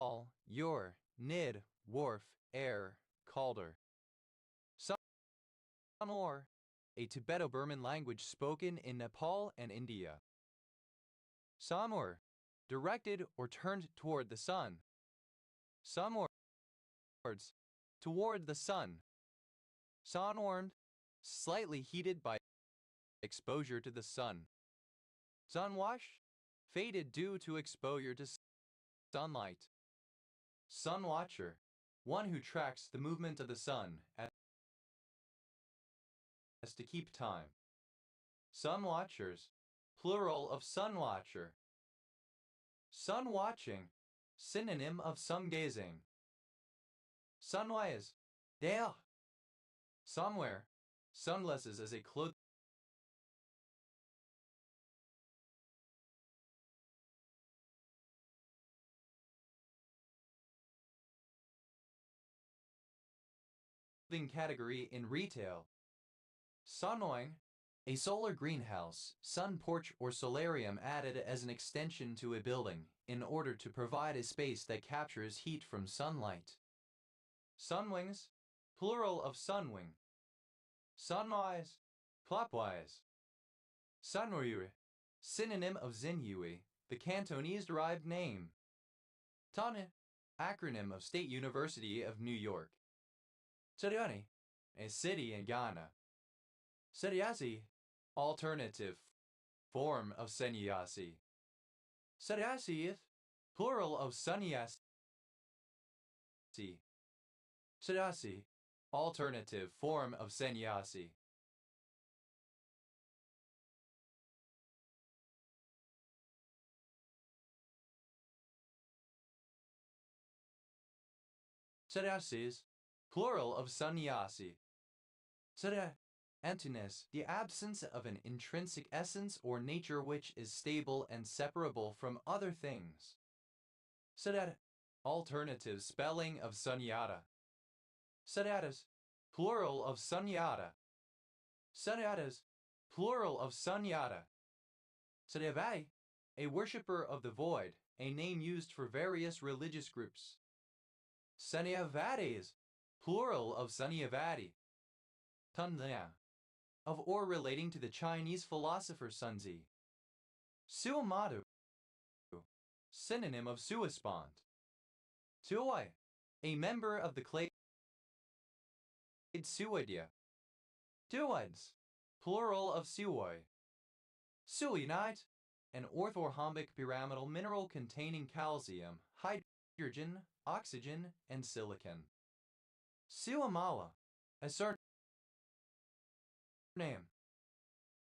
all, your, nid, wharf, air, calder. Sanor, a Tibeto-Burman language spoken in Nepal and India. Samur, directed or turned toward the sun. Samurds, toward the sun. Sunwarmed, slightly heated by exposure to the sun. Sunwash, faded due to exposure to sunlight. Sunwatcher, one who tracks the movement of the sun as to keep time. Sunwatchers, plural of sunwatcher. Sun-watching, synonym of sun-gazing. Sunwise, there. Somewhere, sunglasses as a clothing category in retail. Sunnoing, a solar greenhouse, sun porch or solarium added as an extension to a building in order to provide a space that captures heat from sunlight. Sunwings, plural of sunwing. Sunwise, clockwise. Sunryue, synonym of Xinyue, the Cantonese-derived name. Tane, acronym of State University of New York. Sariani, a city in Ghana. Sariasi, alternative form of sannyasi. Sariasi, plural of sannyasi. Sariasi, alternative form of sannyasi. Sannyasis, plural of sannyasi. Sarya, emptiness, the absence of an intrinsic essence or nature which is stable and separable from other things. Saryat, alternative spelling of sunyata. Saryatas, plural of sunyata. Saryatas, plural of sunyata. Saryavai, a worshipper of the void, a name used for various religious groups. Sanyavadis, plural of Sanyavadi. Tunlia, of or relating to the Chinese philosopher Sunzi. Suamadu, synonym of suespant. Tuoi, a member of the clade Suidia. Tuids, plural of suoi. Suinite, an orthorhombic pyramidal mineral containing calcium, hydrogen, oxygen, and silicon. Suamala, a surname.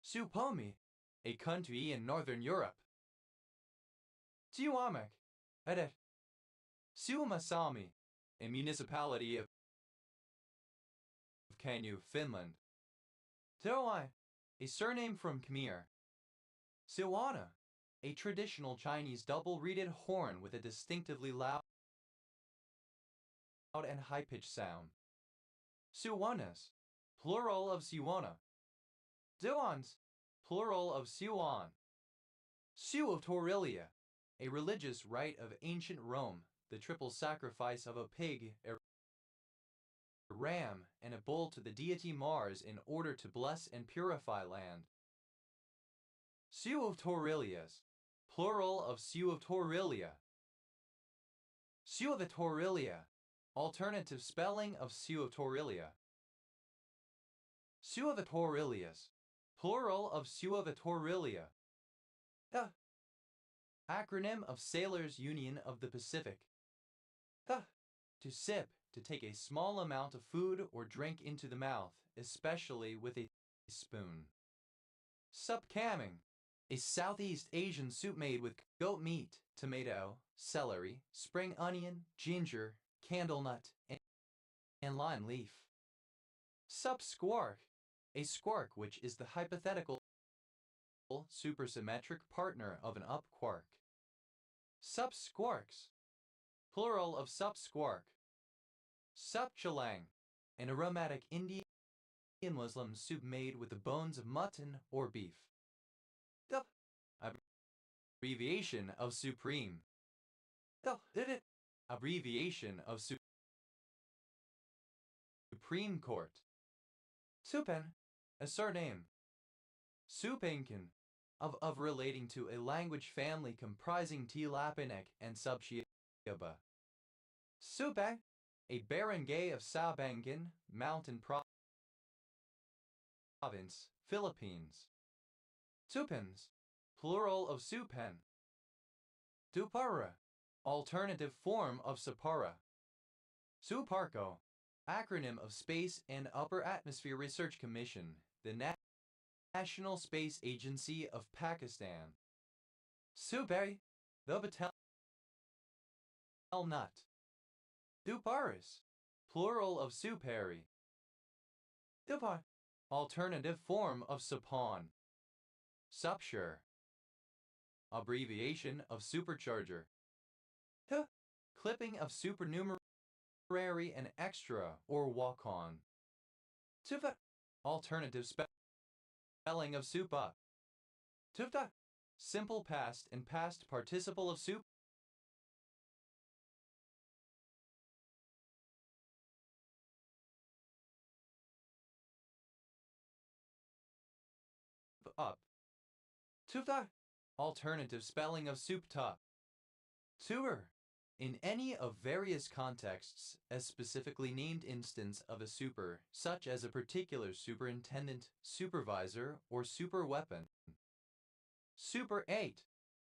Supomi, a country in northern Europe. Tuamek, edit. Suomussalmi, a municipality of Kainuu, Finland. Toai, a surname from Khmer. Siwana, a traditional Chinese double-reeded horn with a distinctively loud and high-pitched sound. Suwanas, plural of Siwana. Duans, plural of Siwan. Su of Taurilia, a religious rite of ancient Rome, the triple sacrifice of a pig, a ram, and a bull to the deity Mars in order to bless and purify land. Su of Taurilias, plural of Su of Taurilia. Su of Taurilia, alternative spelling of Su of Taurilia. Su of Taurilias, plural of Su of Taurilia. The acronym of Sailors Union of the Pacific. The, to sip, to take a small amount of food or drink into the mouth, especially with a spoon. Supcamming, a Southeast Asian soup made with goat meat, tomato, celery, spring onion, ginger, candlenut, and lime leaf. Subsquark, a squark which is the hypothetical supersymmetric partner of an up quark. Subsquarks, plural of subsquark. Subchalang, an aromatic Indian Muslim soup made with the bones of mutton or beef. The abbreviation of supreme. The abbreviation of Supreme Court. Supen, a surname. Supenkin, of relating to a language family comprising Tlapanek and Subchiaba. Supe, a barangay of Sabangan, Mountain Province, Philippines. Supens, plural of Supen. Dupara, alternative form of Supara. Suparco, acronym of Space and Upper Atmosphere Research Commission, the National Space Agency of Pakistan. Subay, the Batel nut. Duparis, plural of Superi. Dupa, alternative form of Supon. Supsure, abbreviation of supercharger. T, clipping of supernumerary and extra or walk-on. Tuva, alternative spelling of supa. Tufta, simple past and past participle of soup. Up. Tufta, alternative spelling of soupta. Tour, in any of various contexts, a specifically named instance of a super, such as a particular superintendent, supervisor, or super weapon. Super 8,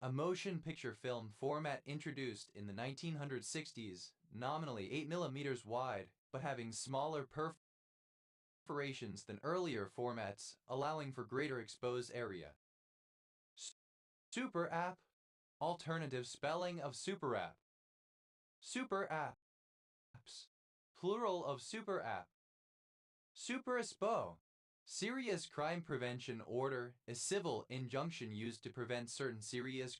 a motion picture film format introduced in the 1960s, nominally 8 millimeters wide, but having smaller perforations than earlier formats, allowing for greater exposed area. Super app, alternative spelling of super app. Super apps, plural of super app. Super SPO, serious crime prevention order, a civil injunction used to prevent certain serious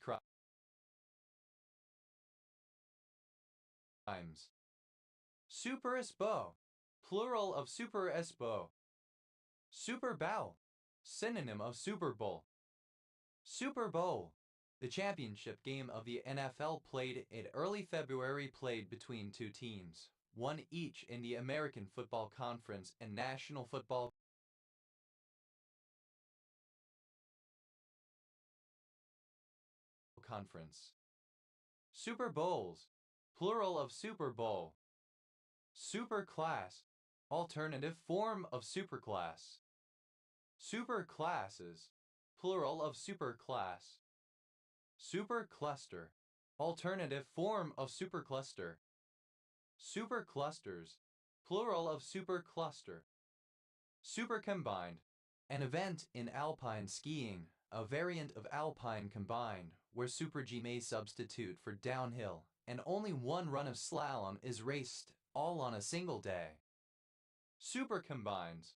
crimes. Super SPO, plural of super SPO. Super Bowl, synonym of Super Bowl. Super Bowl, the championship game of the NFL played in early February, played between two teams, one each in the American Football Conference and National Football Conference. Super Bowls, plural of Super Bowl. Super class, alternative form of superclass. Super classes, plural of superclass. Supercluster, alternative form of supercluster. Superclusters, plural of supercluster. Supercombined, an event in alpine skiing, a variant of alpine combined, where Super G may substitute for downhill, and only one run of slalom is raced, all on a single day. Supercombines,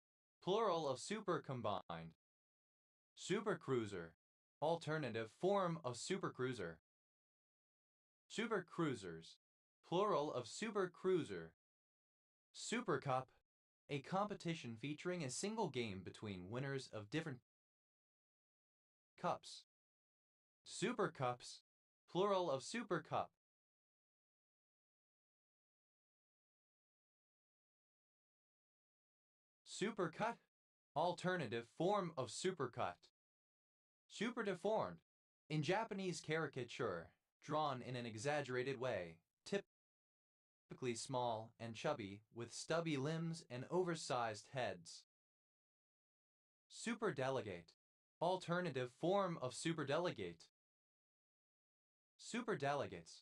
plural of supercombined. Supercruiser, alternative form of supercruiser. Supercruisers, plural of supercruiser. Supercup, a competition featuring a single game between winners of different cups. Supercups, plural of supercup. Supercut, alternative form of supercut. Superdeformed, in Japanese caricature, drawn in an exaggerated way, typically small and chubby, with stubby limbs and oversized heads. Superdelegate, alternative form of superdelegate. Superdelegates,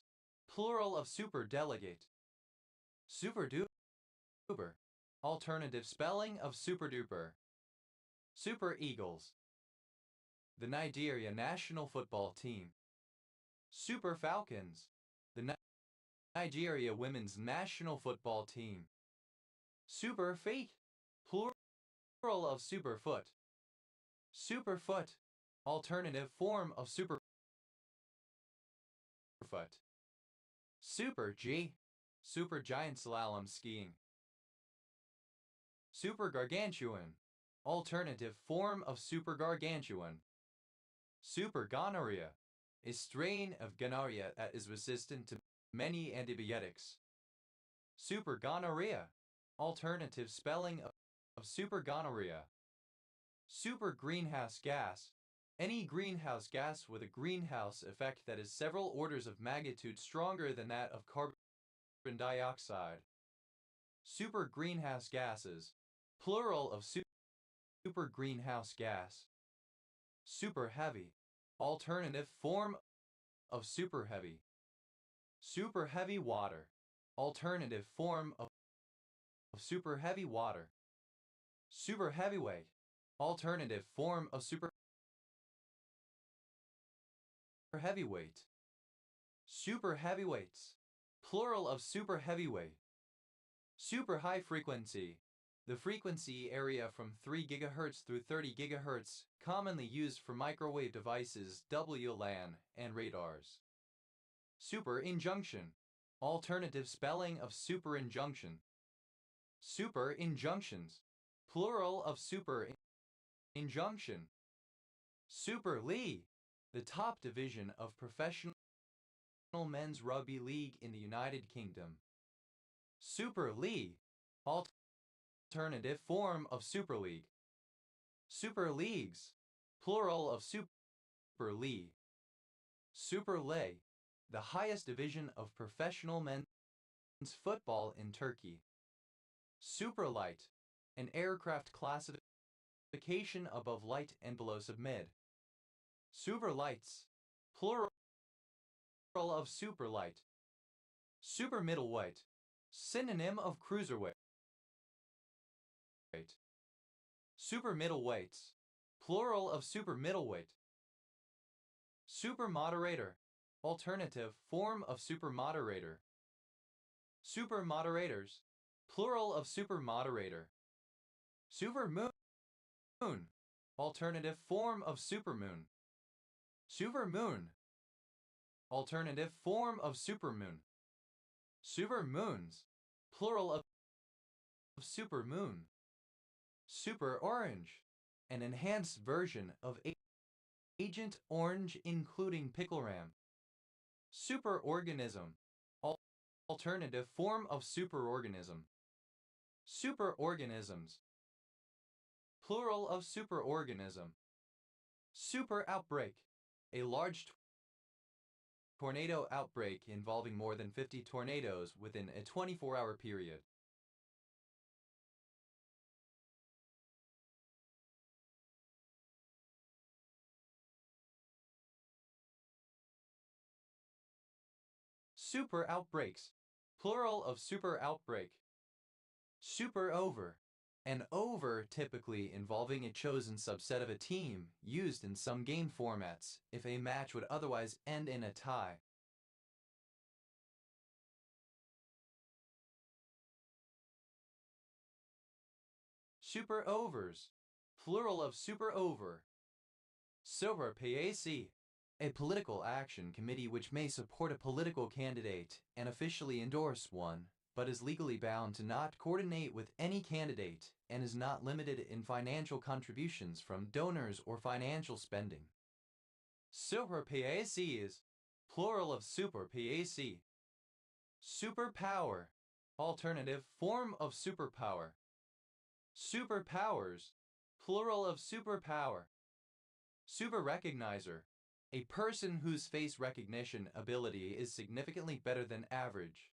plural of superdelegate. Superduper, alternative spelling of superduper. Super Eagles, the Nigeria national football team. Super Falcons, the Nigeria women's national football team. Super Feet, plural of superfoot. Superfoot, alternative form of superfoot. Super G, super giant slalom skiing. Super Gargantuan, alternative form of super gargantuan. Super gonorrhea, a strain of gonorrhea that is resistant to many antibiotics. Super gonorrhea, alternative spelling of super gonorrhea. Super greenhouse gas, any greenhouse gas with a greenhouse effect that is several orders of magnitude stronger than that of carbon dioxide. Super greenhouse gases, plural of super greenhouse gas. Super heavy, alternative form of super heavy. Super heavy water, alternative form of super heavy water. Super heavyweight, alternative form of super heavyweight. Super heavyweights, plural of super heavyweight. Super high frequency, the frequency area from 3 GHz through 30 GHz, commonly used for microwave devices, WLAN, and radars. Super injunction, alternative spelling of super injunction. Super injunctions, plural of super injunction. Super League, the top division of professional men's rugby league in the United Kingdom. Super League, alternative form of Super League. Super Leagues, plural of Super League. Super Lig, the highest division of professional men's football in Turkey. Super Light, an aircraft classification above light and below submid. Super Lights, plural of super light. Super middleweight, synonym of cruiserweight. Super middleweights, plural of super middleweight. Super moderator, alternative form of super moderator. Super moderators, plural of super moderator. Super moon, alternative form of supermoon. Super moon, alternative form of supermoon. Super moons, plural of supermoon. Super orange, an enhanced version of Agent Orange including Pickleram. Superorganism, alternative form of superorganism. Superorganisms, plural of superorganism. Super outbreak, a large tornado outbreak involving more than 50 tornadoes within a 24-hour period. Super outbreaks, plural of super outbreak. Super over, an over typically involving a chosen subset of a team, used in some game formats if a match would otherwise end in a tie. Super overs, plural of super over. Super PAC, a political action committee which may support a political candidate and officially endorse one, but is legally bound to not coordinate with any candidate and is not limited in financial contributions from donors or financial spending. Super PAC is plural of super PAC. Superpower, alternative form of superpower. Superpowers, plural of superpower. Super recognizer, a person whose face recognition ability is significantly better than average.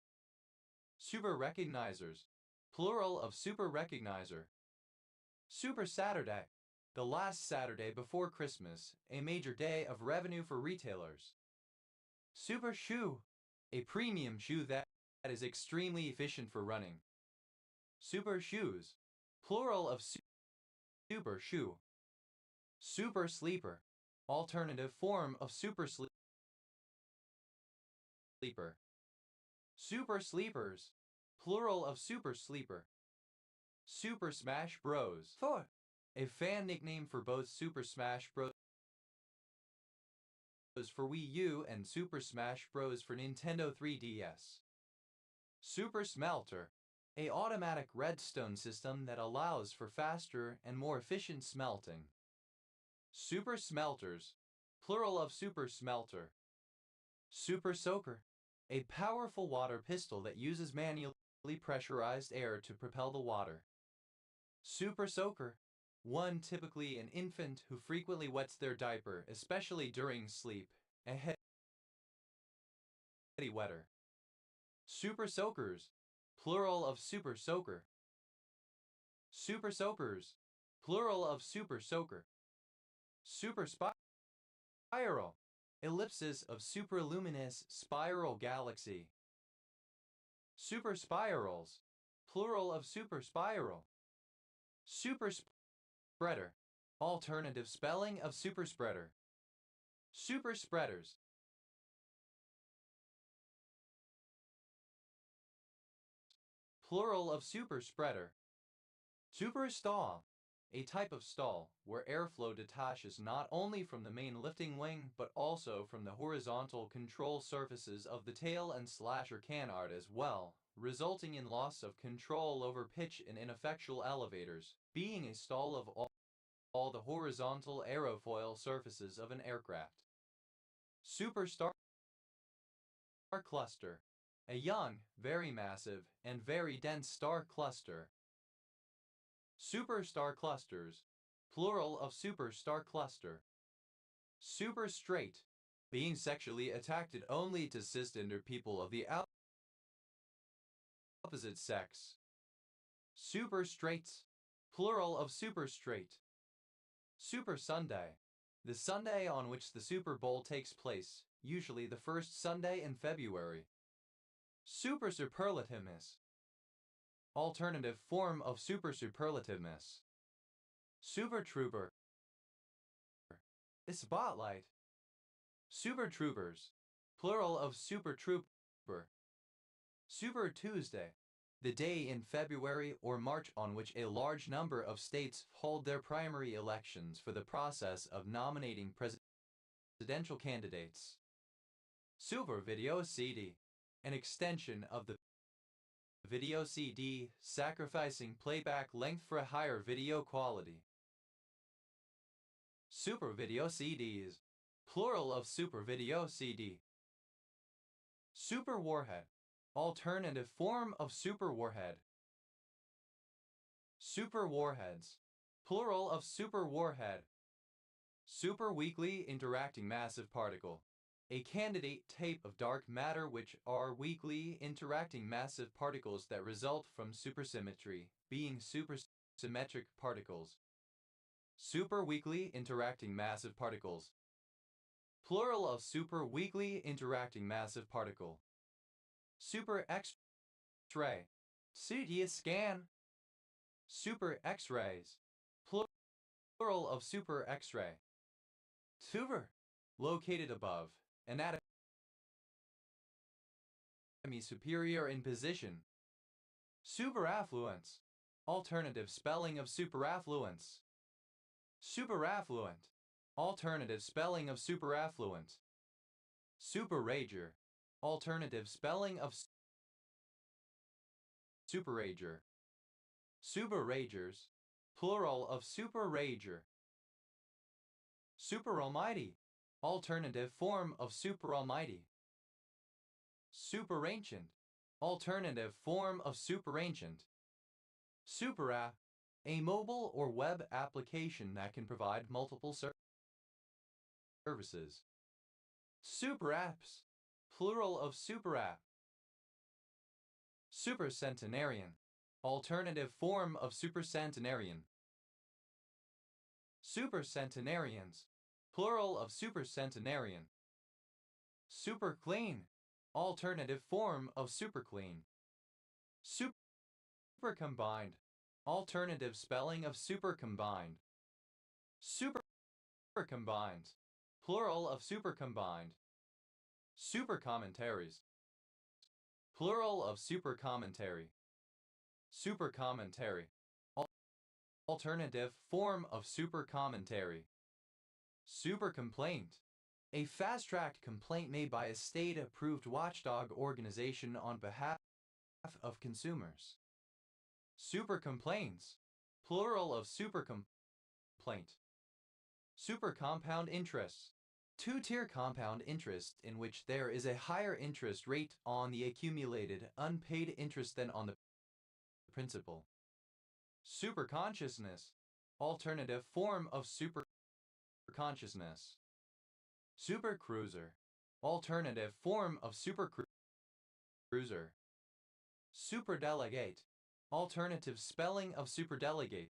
Super recognizers, plural of super recognizer. Super Saturday, the last Saturday before Christmas, a major day of revenue for retailers. Super shoe, a premium shoe that is extremely efficient for running. Super shoes, plural of super shoe. Super sleeper, alternative form of super sleeper. Super sleepers, plural of super sleeper. Super Smash Bros. 4, a fan nickname for both Super Smash Bros. For Wii U and Super Smash Bros. For Nintendo 3DS. Super Smelter, a automatic redstone system that allows for faster and more efficient smelting. Super Smelters, plural of super smelter. Super Soaker, A powerful water pistol that uses manually pressurized air to propel the water. Super soaker. One, typically an infant who frequently wets their diaper, especially during sleep. A heady wetter. Super soakers. Plural of super soaker. Super soakers. Plural of super soaker. Super spiral. Ellipsis of superluminous spiral galaxy. Super spirals. Plural of super spiral. Super spreader. Alternative spelling of super spreader. Super spreaders. Plural of super spreader. Super stall. A type of stall where airflow detaches not only from the main lifting wing but also from the horizontal control surfaces of the tail and slasher canard as well, resulting in loss of control over pitch in ineffectual elevators, being a stall of all the horizontal aerofoil surfaces of an aircraft. Superstar cluster. A young, very massive, and very dense star cluster. Superstar clusters. Plural of superstar cluster. Super straight. Being sexually attracted only to cisgender people of the opposite sex. Super straights. Plural of super straight. Super Sunday. The Sunday on which the Super Bowl takes place, usually the first Sunday in February. Super superlativeness. Alternative form of super superlativeness. Super trooper. A spotlight. Super troopers. Plural of super trooper. Super Tuesday. The day in February or March on which a large number of states hold their primary elections for the process of nominating presidential candidates. Super Video CD. An extension of the video CD, sacrificing playback length for a higher video quality. Super Video CDs. Plural of Super Video CD. Super Warhead. Alternative form of super warhead. Super warheads. Plural of super warhead. Super weakly interacting massive particle. A candidate type of dark matter which are weakly interacting massive particles that result from supersymmetry, being supersymmetric particles. Super weakly interacting massive particles. Plural of super weakly interacting massive particle. Super X-ray. CT scan. Super X-rays. Plural of super X-ray. Tuber. Located above. Anatomy superior in position. Superaffluence. Alternative spelling of superaffluence. Superaffluent. Alternative spelling of superaffluent. Superager. Alternative spelling of superager. Superagers. Plural of superager. Super almighty. Alternative form of super almighty. Super ancient. Alternative form of super ancient. Super app. A mobile or web application that can provide multiple services. Super apps. Plural of super app. Supercentenarian. Alternative form of supercentenarian. Supercentenarians. Plural of supercentenarian. Super clean. Alternative form of super clean. Super combined. Alternative spelling of super combined. Super combined. Plural of super combined. Super commentaries. Plural of super commentary. Super commentary. Alternative form of super commentary. Super complaint. A fast-tracked complaint made by a state-approved watchdog organization on behalf of consumers. Super complaints. Plural of super complaint. Super compound interests. Two-tier compound interest in which there is a higher interest rate on the accumulated unpaid interest than on the principal. Superconsciousness, alternative form of superconsciousness. Supercruiser, alternative form of supercruiser. Superdelegate, alternative spelling of superdelegate.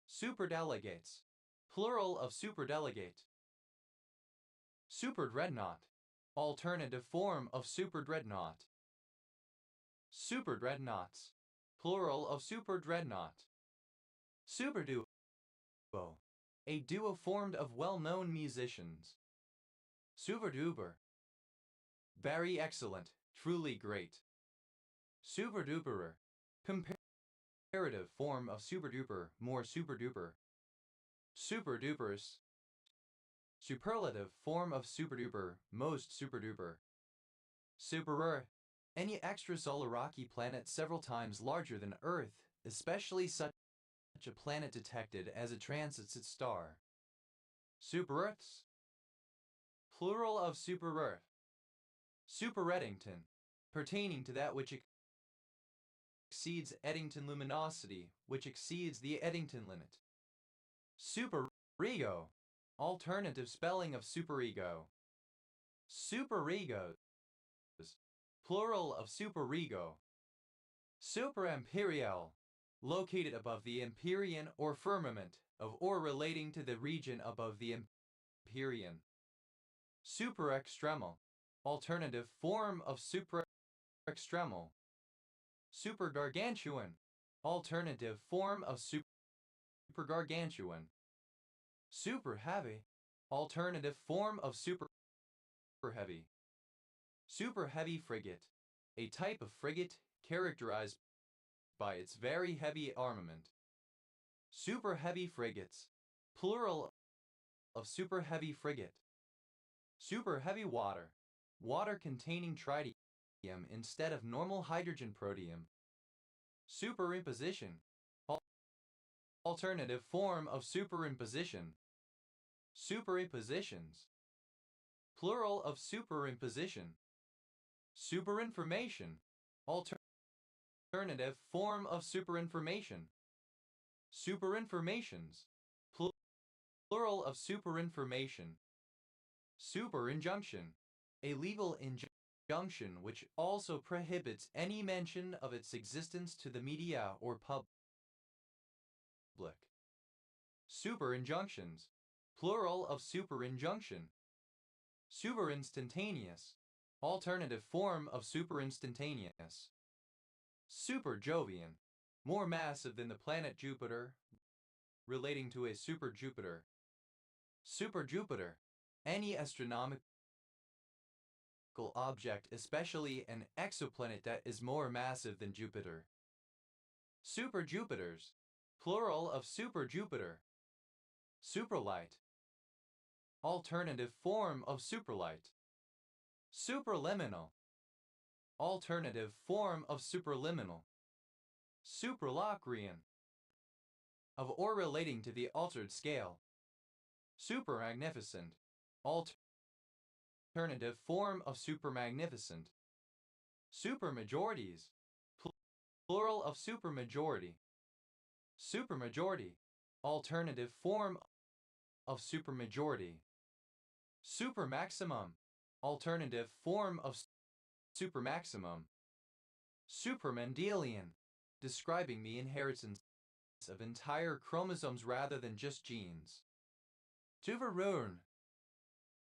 Superdelegates, plural of superdelegate. Superdreadnought, alternative form of superdreadnought. Superdreadnoughts, plural of superdreadnought. Superduo, a duo formed of well-known musicians. Superduper, very excellent, truly great. Superduperer, comparative form of superduper, more superduper. Superduperous, superlative form of superduper, most superduper. Superer, any extrasolar rocky planet several times larger than Earth, especially such a planet detected as it transits its star. Super-Earths, plural of super-Earth. Super-Eddington, pertaining to that which exceeds Eddington luminosity, which exceeds the Eddington limit. Superego, alternative spelling of superego. Superegos, plural of superego. Superimperial, located above the empyrean or firmament of or relating to the region above the empyrean. Superextremal, alternative form of superextremal. Supergargantuan, alternative form of supergargantuan. Superheavy, alternative form of superheavy. Superheavy frigate, a type of frigate characterized by its very heavy armament. Superheavy frigates, plural of superheavy frigate. Superheavy water, water containing tritium instead of normal hydrogen protium. Superimposition, alternative form of superimposition. Superimpositions, plural of superimposition. Superinformation, alternative form of superinformation. Superinformations, plural of superinformation. Superinjunction, a legal injunction which also prohibits any mention of its existence to the media or public. Superinjunctions, plural of superinjunction. Superinstantaneous, alternative form of superinstantaneous. Superjovian, more massive than the planet Jupiter, relating to a superjupiter. Superjupiter, any astronomical object, especially an exoplanet that is more massive than Jupiter. Superjupiters, plural of superjupiter. Supralight, alternative form of supralight. Superliminal, alternative form of superliminal. Superlocrian, of or relating to the altered scale. Supermagnificent, alternative form of supermagnificent. Supermajorities, plural of supermajority. Supermajority, alternative form of supermajority. Supermaximum, alternative form of supermaximum. Supermendelian, describing the inheritance of entire chromosomes rather than just genes. Tuvaroon,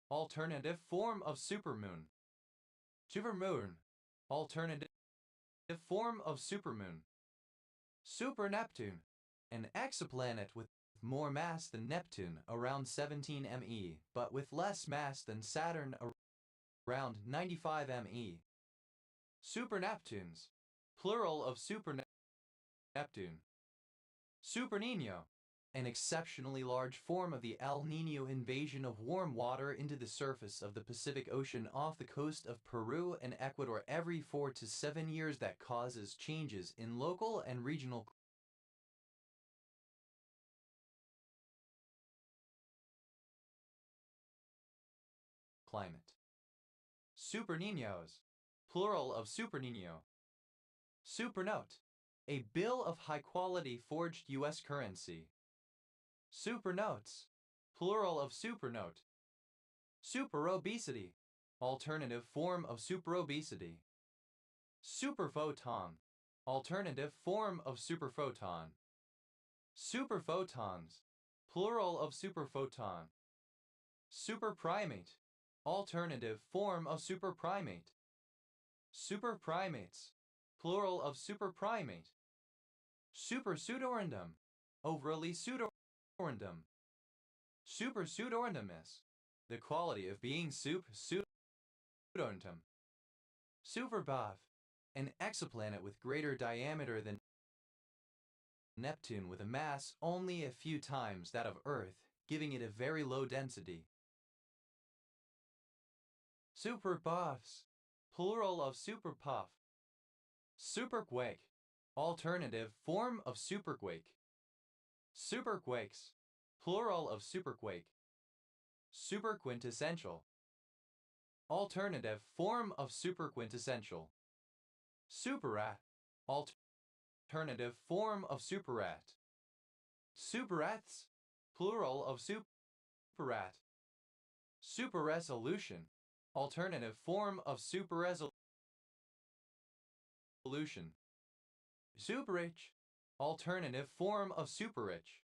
alternative form of supermoon. Tuvamoon, alternative form of supermoon. Super Neptune, an exoplanet with more mass than Neptune, around 17 ME, but with less mass than Saturn, around 95 ME. Super Neptunes, plural of Super Neptune. Super Nino, an exceptionally large form of the El Niño invasion of warm water into the surface of the Pacific Ocean off the coast of Peru and Ecuador every 4 to 7 years that causes changes in local and regional climate. Super Niños, plural of Super Niño. Supernote, a bill of high-quality forged U.S. currency. Supernotes, plural of supernote. Superobesity, alternative form of superobesity. Superphoton, alternative form of superphoton. Superphotons, plural of superphoton. Superprimate, alternative form of superprimate. Superprimates, plural of superprimate. Superpseudorandom, overly pseudorandom. Superpseudorandom, the quality of being pseudorandom. Superbov, an exoplanet with greater diameter than Neptune with a mass only a few times that of Earth, giving it a very low density. Superpuffs, plural of superpuff. Superquake, alternative form of superquake. Superquakes, plural of superquake. Superquintessential, alternative form of superquintessential. Superat, alternative form of superat. Superats, plural of superat. Superresolution, alternative form of superresolution. Superrich, alternative form of superrich.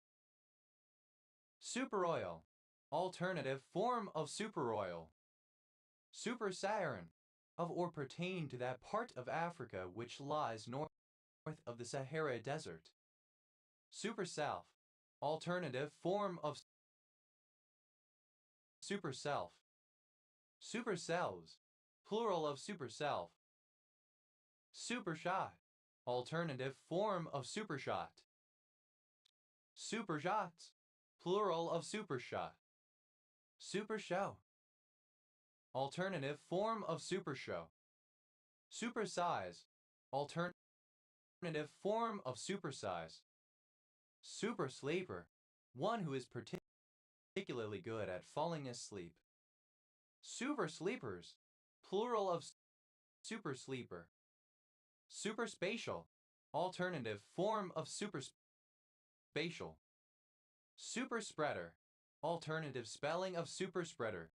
Superoil, alternative form of superoil. Supersaharan, of or pertain to that part of Africa which lies north of the Sahara Desert. Superself, alternative form of superself. Supercells, plural of superself. Supershot, alternative form of supershot. Supershots, plural of supershot. Supershow, alternative form of supershow. Supersize, alternative form of supersize. Supersleeper, one who is particularly good at falling asleep. Supersleepers, plural of supersleeper. Superspatial, alternative form of superspatial. Superspreader, alternative spelling of superspreader.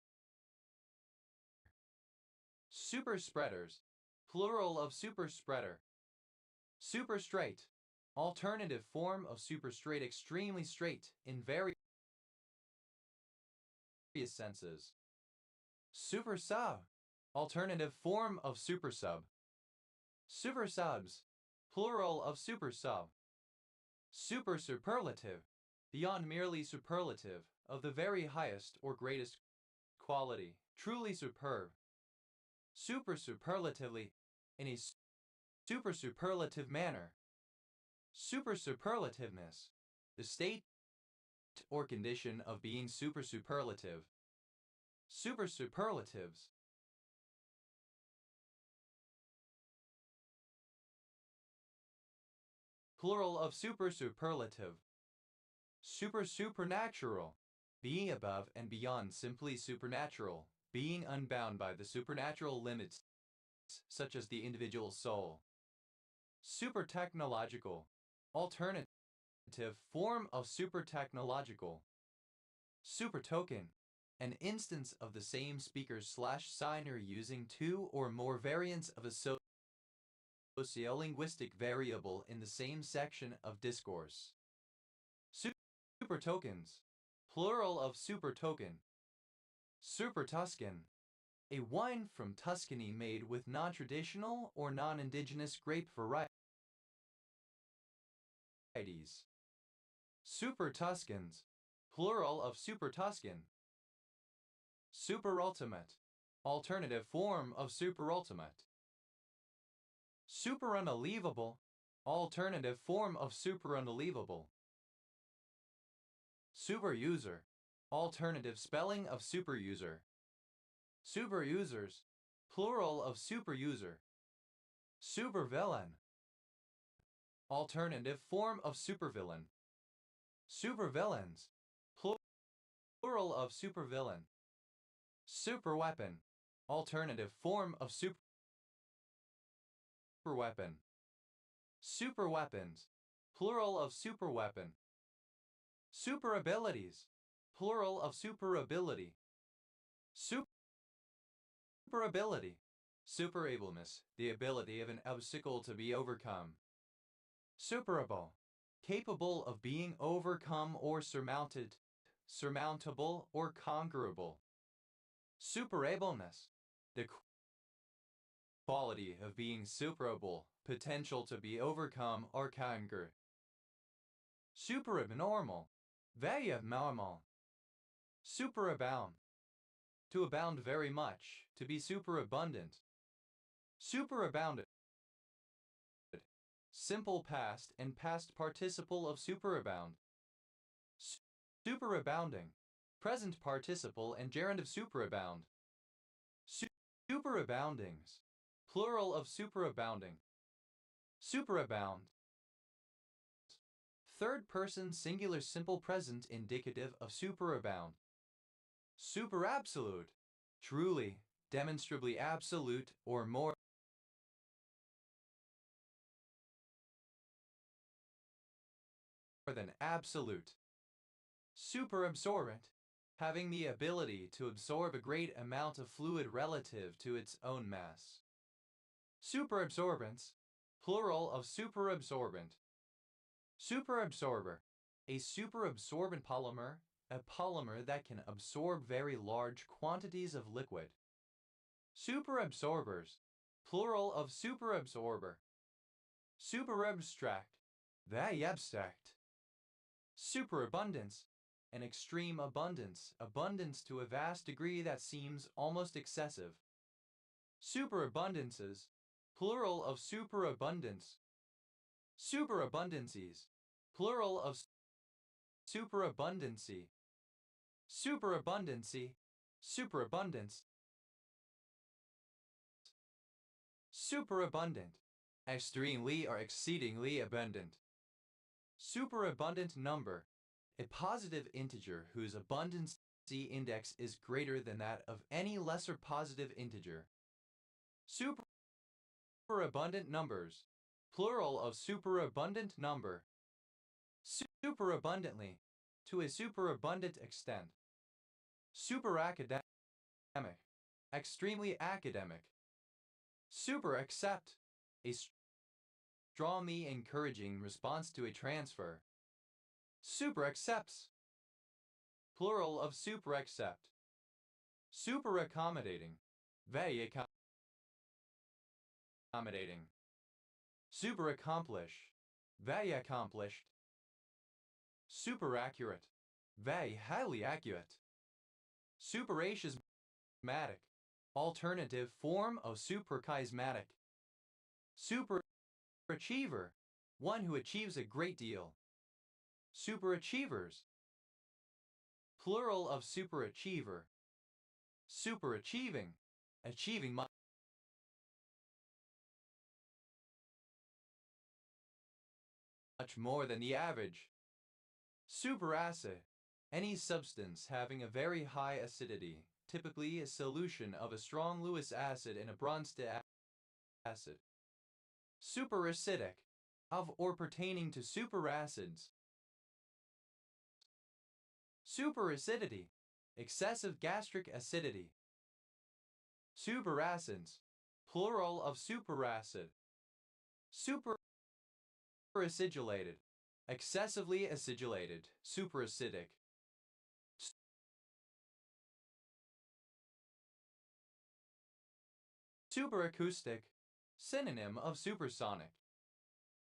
Superspreaders, plural of superspreader. Superstraight, alternative form of superstraight, extremely straight in various senses. Supersub, alternative form of supersub. Supersubs, plural of supersub. Superlative, beyond merely superlative, of the very highest or greatest quality, truly superb. Superlatively, in a superlative manner. Superlativeness, the state or condition of being superlative. Superlatives, plural of superlative. Supernatural, being above and beyond simply supernatural, being unbound by the supernatural limits, such as the individual soul. Supertechnological, alternative form of supertechnological. Supertoken, an instance of the same speaker/signer using two or more variants of a sociolinguistic variable in the same section of discourse. Supertokens, plural of supertoken. Supertuscan, a wine from Tuscany made with non-traditional or non-indigenous grape varieties. Supertuscans, plural of supertuscan. Superultimate, alternative form of superultimate. Superunalievable, alternative form of superunalievable. Superuser, alternative spelling of superuser. Superusers, plural of superuser. Supervillain, alternative form of supervillain. Supervillains, plural of supervillain. Superweapon. Alternative form of superweapon. Superweapons. Plural of superweapon. Superabilities. Plural of superability. Superability. Superableness, the ability of an obstacle to be overcome. Superable. Capable of being overcome or surmounted, surmountable or conquerable. Superableness. The quality of being superable, potential to be overcome or conquered. Superabnormal. Very abnormal. Superabound. To abound very much, to be superabundant. Superabounded. Simple past and past participle of superabound. Superabounding. Present participle and gerund of superabound. Superaboundings. Plural of superabounding. Superabound. Third person singular simple present indicative of superabound. Superabsolute. Truly, demonstrably absolute or more than absolute. Superabsorbent. Having the ability to absorb a great amount of fluid relative to its own mass. Superabsorbance. Plural of superabsorbent. Superabsorber. A superabsorbent polymer, a polymer that can absorb very large quantities of liquid. Superabsorbers. Plural of superabsorber. Superabstract. Very abstract. Superabundance. An extreme abundance, abundance to a vast degree that seems almost excessive. Superabundances. Plural of superabundance. Superabundancies. Plural of superabundancy. Superabundancy. Superabundance. Superabundant. Extremely or exceedingly abundant. Superabundant number. A positive integer whose abundancy index is greater than that of any lesser positive integer. Superabundant numbers. Plural of superabundant number. Superabundantly. To a superabundant extent. Superacademic. Extremely academic. Superaccept. A strongly encouraging response to a transfer. Superaccepts. Plural of superaccept. Superaccommodating. Very accommodating. Superaccomplish. Very accomplished. Superaccurate. Very highly accurate. Superachievematic. Alternative form of supercharismatic. Superachiever. One who achieves a great deal. Superachievers. Plural of superachiever. Superachieving. Achieving much more than the average. Superacid. Any substance having a very high acidity, typically a solution of a strong Lewis acid in a Bronsted acid. Superacidic. Of or pertaining to superacids. Superacidity. Excessive gastric acidity. Superacids. Plural of superacid. Superacidulated. Excessively acidulated, superacidic. Superacoustic. Synonym of supersonic.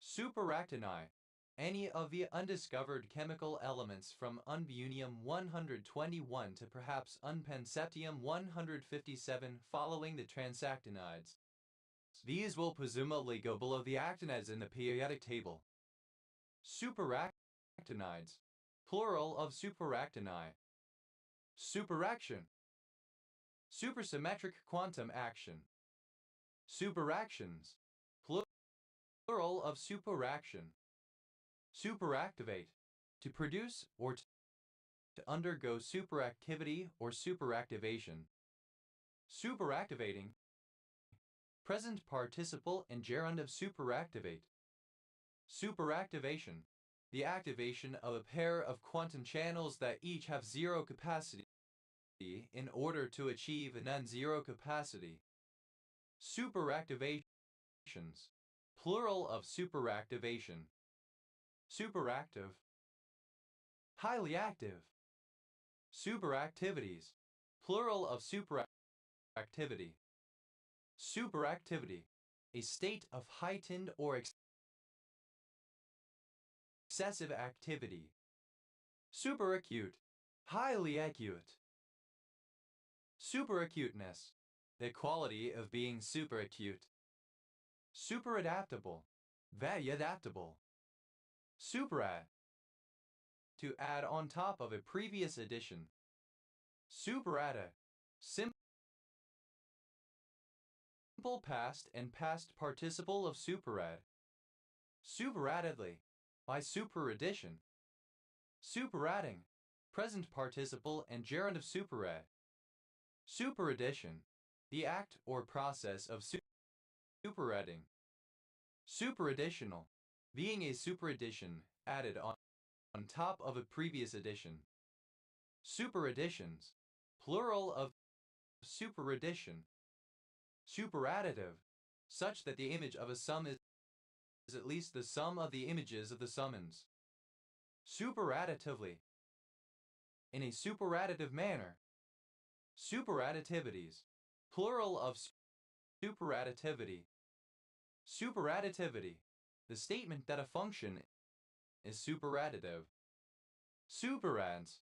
Superactini. Any of the undiscovered chemical elements from unbunium-121 to perhaps unpanseptium-157 following the transactinides. These will presumably go below the actinides in the periodic table. Superactinides. Plural of superactini. Superaction. Supersymmetric quantum action. Superactions. Plural of superaction. Superactivate. To produce or to undergo superactivity or superactivation. Superactivating. Present participle and gerund of superactivate. Superactivation. The activation of a pair of quantum channels that each have zero capacity in order to achieve a non-zero capacity. Superactivations. Plural of superactivation. Superactive. Highly active. Superactivities. Plural of superactivity. Superactivity. A state of heightened or excessive activity. Superacute. Highly acute. Superacuteness. The quality of being superacute. Superadaptable. Very adaptable. Superadd. To add on top of a previous addition. Superadded. Simple past and past participle of superadd. Superaddedly. By superaddition. Superadding. Present participle and gerund of superadd. Superaddition. The act or process of superadding. Superadditional. Being a superaddition added on top of a previous addition. Superadditions. Plural of superaddition. Superadditive. Such that the image of a sum is at least the sum of the images of the summons. Superadditively. In a superadditive manner. Superadditivities. Plural of superadditivity. Superadditivity. The statement that a function is superadditive. Superadds.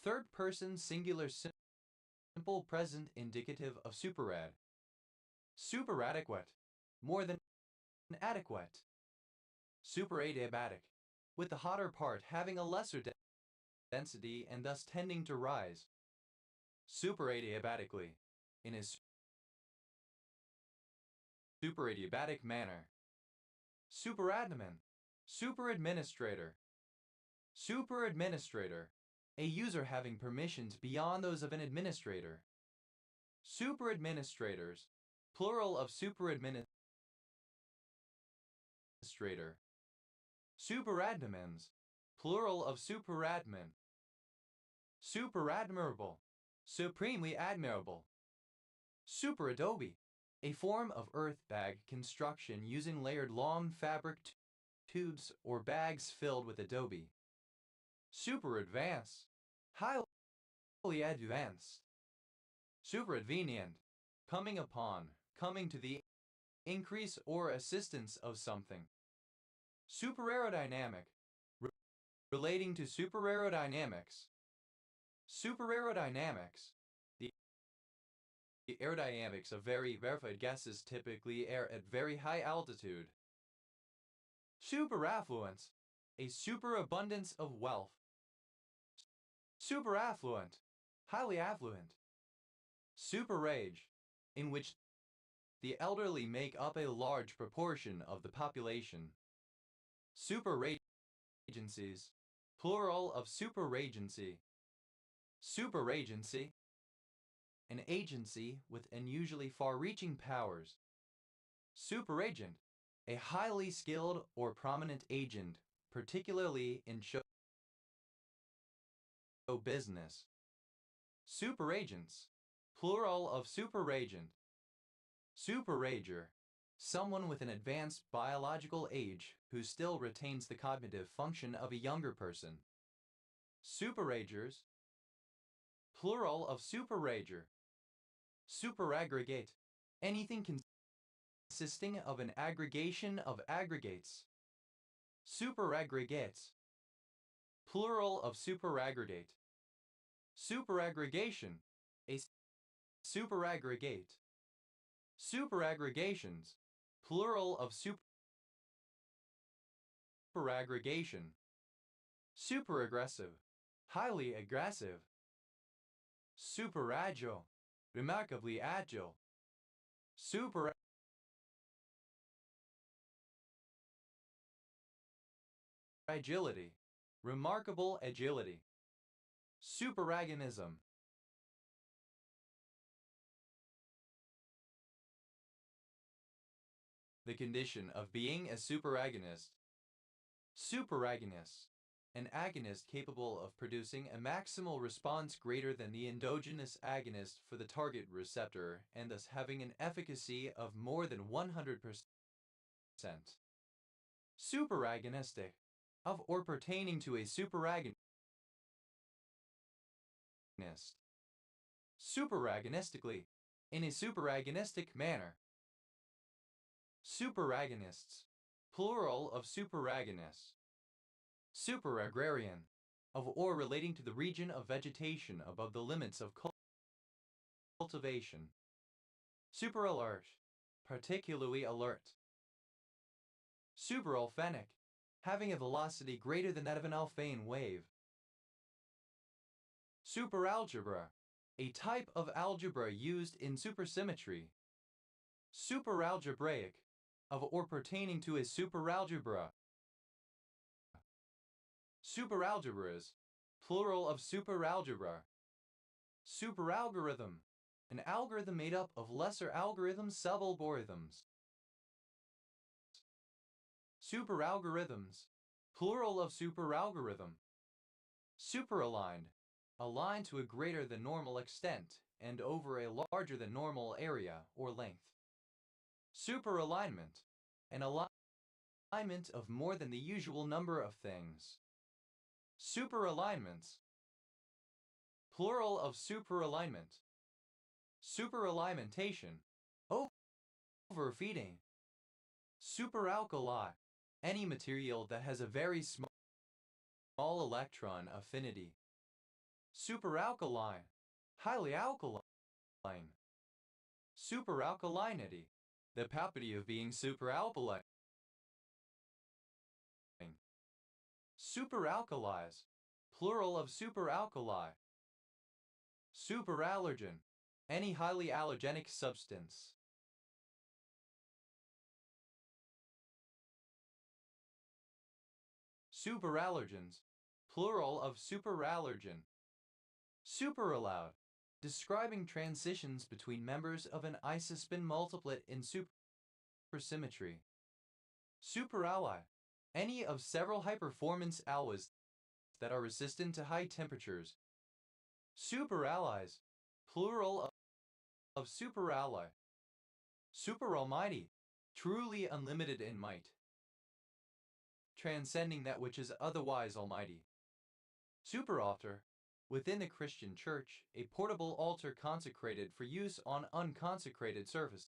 Third person singular simple present indicative of superadd. Superadequate. More than adequate. Superadiabatic. With the hotter part having a lesser density and thus tending to rise. Superadiabatically. In a superadiabatic manner. Superadmin. Superadministrator. Superadministrator. A user having permissions beyond those of an administrator. Superadministrators. Plural of superadministrator. Superadmins. Plural of superadmin. Superadmirable. Supremely admirable. Superadobe. A form of earth bag construction using layered long fabric tubes or bags filled with adobe. Superadvance. Highly advanced. Superadvenient. Coming upon, coming to the increase or assistance of something. Superaerodynamic. Relating to superaerodynamics. Superaerodynamics. The aerodynamics of very rarefied gases typically air at very high altitude. Superaffluence. A superabundance of wealth. Superaffluent. Highly affluent. Superage. In which the elderly make up a large proportion of the population. Superagencies. Plural of superagency. Superagency. An agency with unusually far-reaching powers. Superagent. A highly skilled or prominent agent, particularly in show business. Superagents. Plural of superagent. Superager. Someone with an advanced biological age who still retains the cognitive function of a younger person. Superagers. Plural of superager. Superaggregate. Anything consisting of an aggregation of aggregates. Superaggregates. Plural of superaggregate. Superaggregation. A superaggregate. Superaggregations. Plural of superaggregation. Superaggressive. Highly aggressive. Superagile. Remarkably agile. Super agility. Remarkable agility. Superagonism. The condition of being a superagonist. Superagonist. An agonist capable of producing a maximal response greater than the endogenous agonist for the target receptor and thus having an efficacy of more than 100%. Superagonistic. Of or pertaining to a superagonist. Superagonistically. In a superagonistic manner. Superagonists. Plural of superagonists. Superagrarian. Of or relating to the region of vegetation above the limits of cultivation. Superalert. Particularly alert. Superalphenic. Having a velocity greater than that of an Alfvén wave. Superalgebra. A type of algebra used in supersymmetry. Superalgebraic. Of or pertaining to a superalgebra. Superalgebras. Plural of superalgebra. Superalgorithm. An algorithm made up of lesser algorithms subalgorithms. Superalgorithms. Plural of superalgorithm. Superaligned. Aligned to a greater than normal extent and over a larger than normal area or length. Superalignment. An alignment of more than the usual number of things. Superalignments. Plural of superalignment. Superalimentation. Overfeeding. Superalkali. Any material that has a very small electron affinity. Superalkaline. Highly alkaline. Superalkalinity. The property of being superalkaline. Superalkalize. Plural of superalkali. Superallergen. Any highly allergenic substance. Superallergens. Plural of superallergen. Superallowed. Describing transitions between members of an isospin multiplet in supersymmetry. Superalloy. Any of several high-performance alloys that are resistant to high temperatures. Superallies. Plural of superalloy. Superalmighty. Truly unlimited in might. Transcending that which is otherwise almighty. Superaltar. Within the Christian Church, a portable altar consecrated for use on unconsecrated surfaces.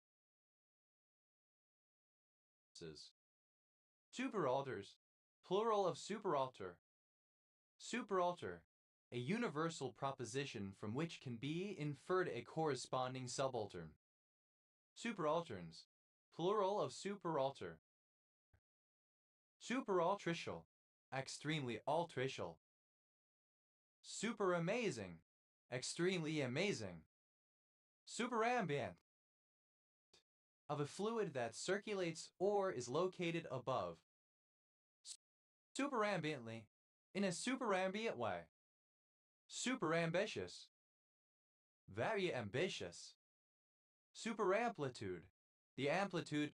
Superaltars. Plural of superaltar. Superaltar. A universal proposition from which can be inferred a corresponding subaltern. Superalterns. Plural of superaltar. Superaltricial. Extremely altricial. Super amazing. Extremely amazing. Superambient. Of a fluid that circulates or is located above. Superambiently. In a superambient way. Superambitious. Very ambitious. Superamplitude. The amplitude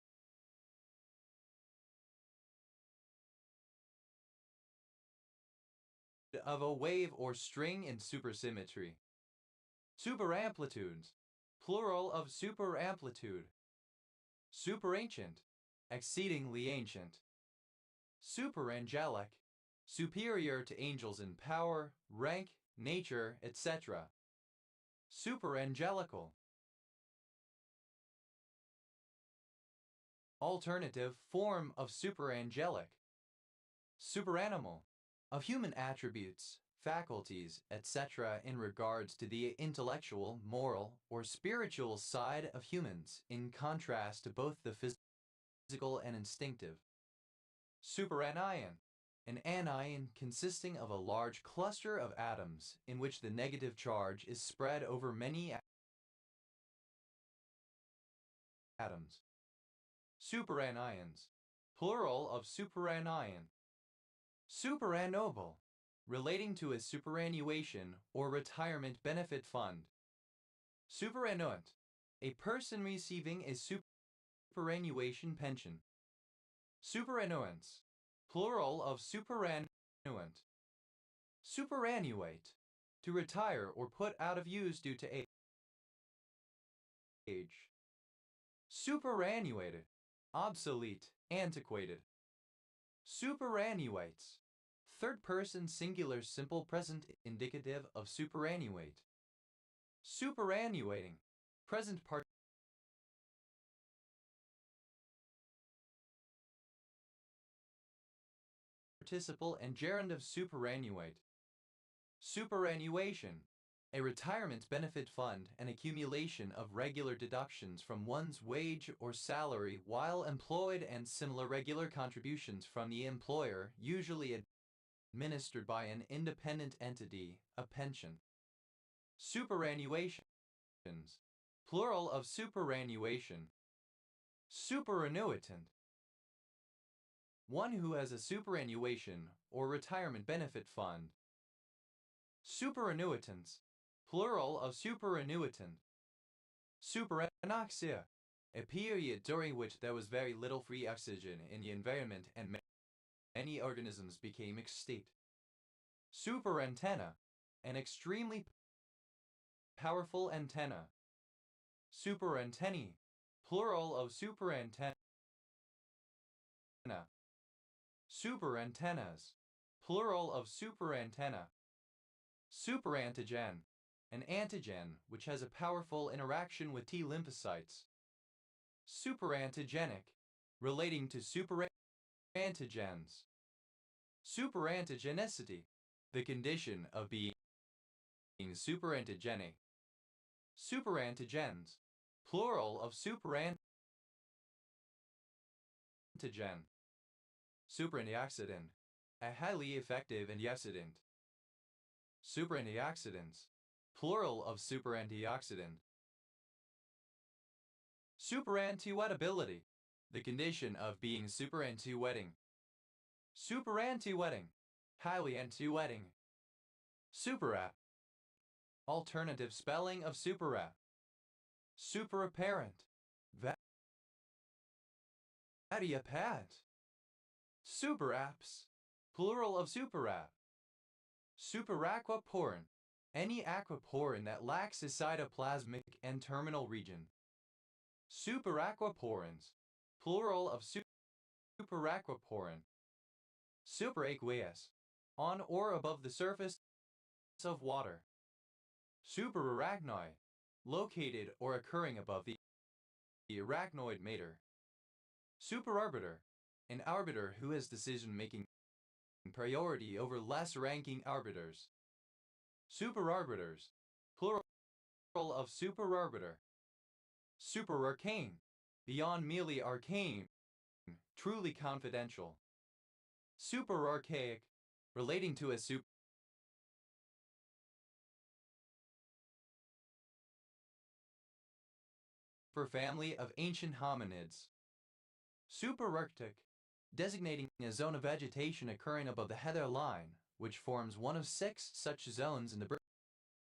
of a wave or string in supersymmetry. Superamplitudes. Plural of superamplitude. Superancient. Exceedingly ancient. Superangelic. Superior to angels in power, rank, nature, etc. Superangelical. Alternative form of superangelic. Superanimal. Of human attributes, faculties, etc. in regards to the intellectual, moral, or spiritual side of humans, in contrast to both the physical and instinctive. Superanion. An anion consisting of a large cluster of atoms in which the negative charge is spread over many atoms. Superanions. Plural of superanion. Superannuable. Relating to a superannuation or retirement benefit fund. Superannuant. A person receiving a superannuation pension. Superannuance, plural of superannuant. Superannuate, to retire or put out of use due to age. Superannuated, obsolete, antiquated. Superannuates, third person singular simple present indicative of superannuate. Superannuating, present participle and gerund of superannuate. Superannuation, a retirement benefit fund and accumulation of regular deductions from one's wage or salary while employed and similar regular contributions from the employer, usually administered by an independent entity, a pension. Superannuations, plural of superannuation. Superannuitant, one who has a superannuation or retirement benefit fund. Superannuitants, plural of superannuitant. Superanoxia, a period during which there was very little free oxygen in the environment and many organisms became extinct. Superantenna, an extremely powerful antenna. Superantennae, plural of superantenna. Superantennas, plural of superantenna. Superantigen, an antigen which has a powerful interaction with T lymphocytes. Superantigenic, relating to superantigens. Superantigenicity, the condition of being superantigenic. Superantigens, plural of superantigen. Superantioxidant, a highly effective antioxidant. Superantioxidants, plural of superantioxidant. Superantiwettability, the condition of being superantiwetting. Superantiwetting, highly anti-wetting. Superapp, alternative spelling of superapp. Superapparent, variapart. Superapps, plural of superapp. Superaquaporin, any aquaporin that lacks a cytoplasmic and terminal region. Superaquaporins, plural of superaquaporin. Superaqueous, on or above the surface of water. Superarachnoid, located or occurring above the arachnoid mater. Superarbiter, an arbiter who has decision-making priority over less-ranking arbiters. Superarbiters, plural of superarbiter. Superarcane, beyond merely arcane, truly confidential. Superarchaic, relating to a superfamily of ancient hominids. Superarctic, designating a zone of vegetation occurring above the heather line, which forms one of 6 such zones in the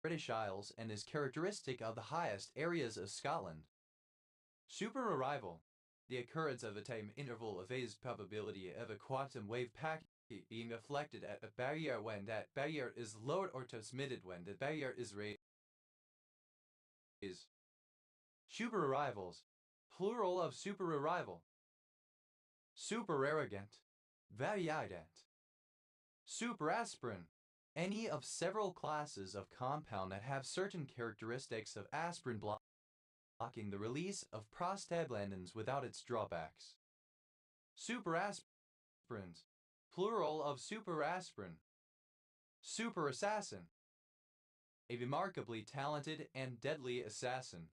British Isles and is characteristic of the highest areas of Scotland. Superarrival, the occurrence of a time interval of phase probability of a quantum wave packet being reflected at a barrier when that barrier is lowered or transmitted when the barrier is raised. Superarrivals, plural of superarrival. Superarrogant, variident. Superaspirin, any of several classes of compound that have certain characteristics of aspirin blocking the release of prostaglandins without its drawbacks. Superaspirins, plural of superaspirin. Superassassin, a remarkably talented and deadly assassin.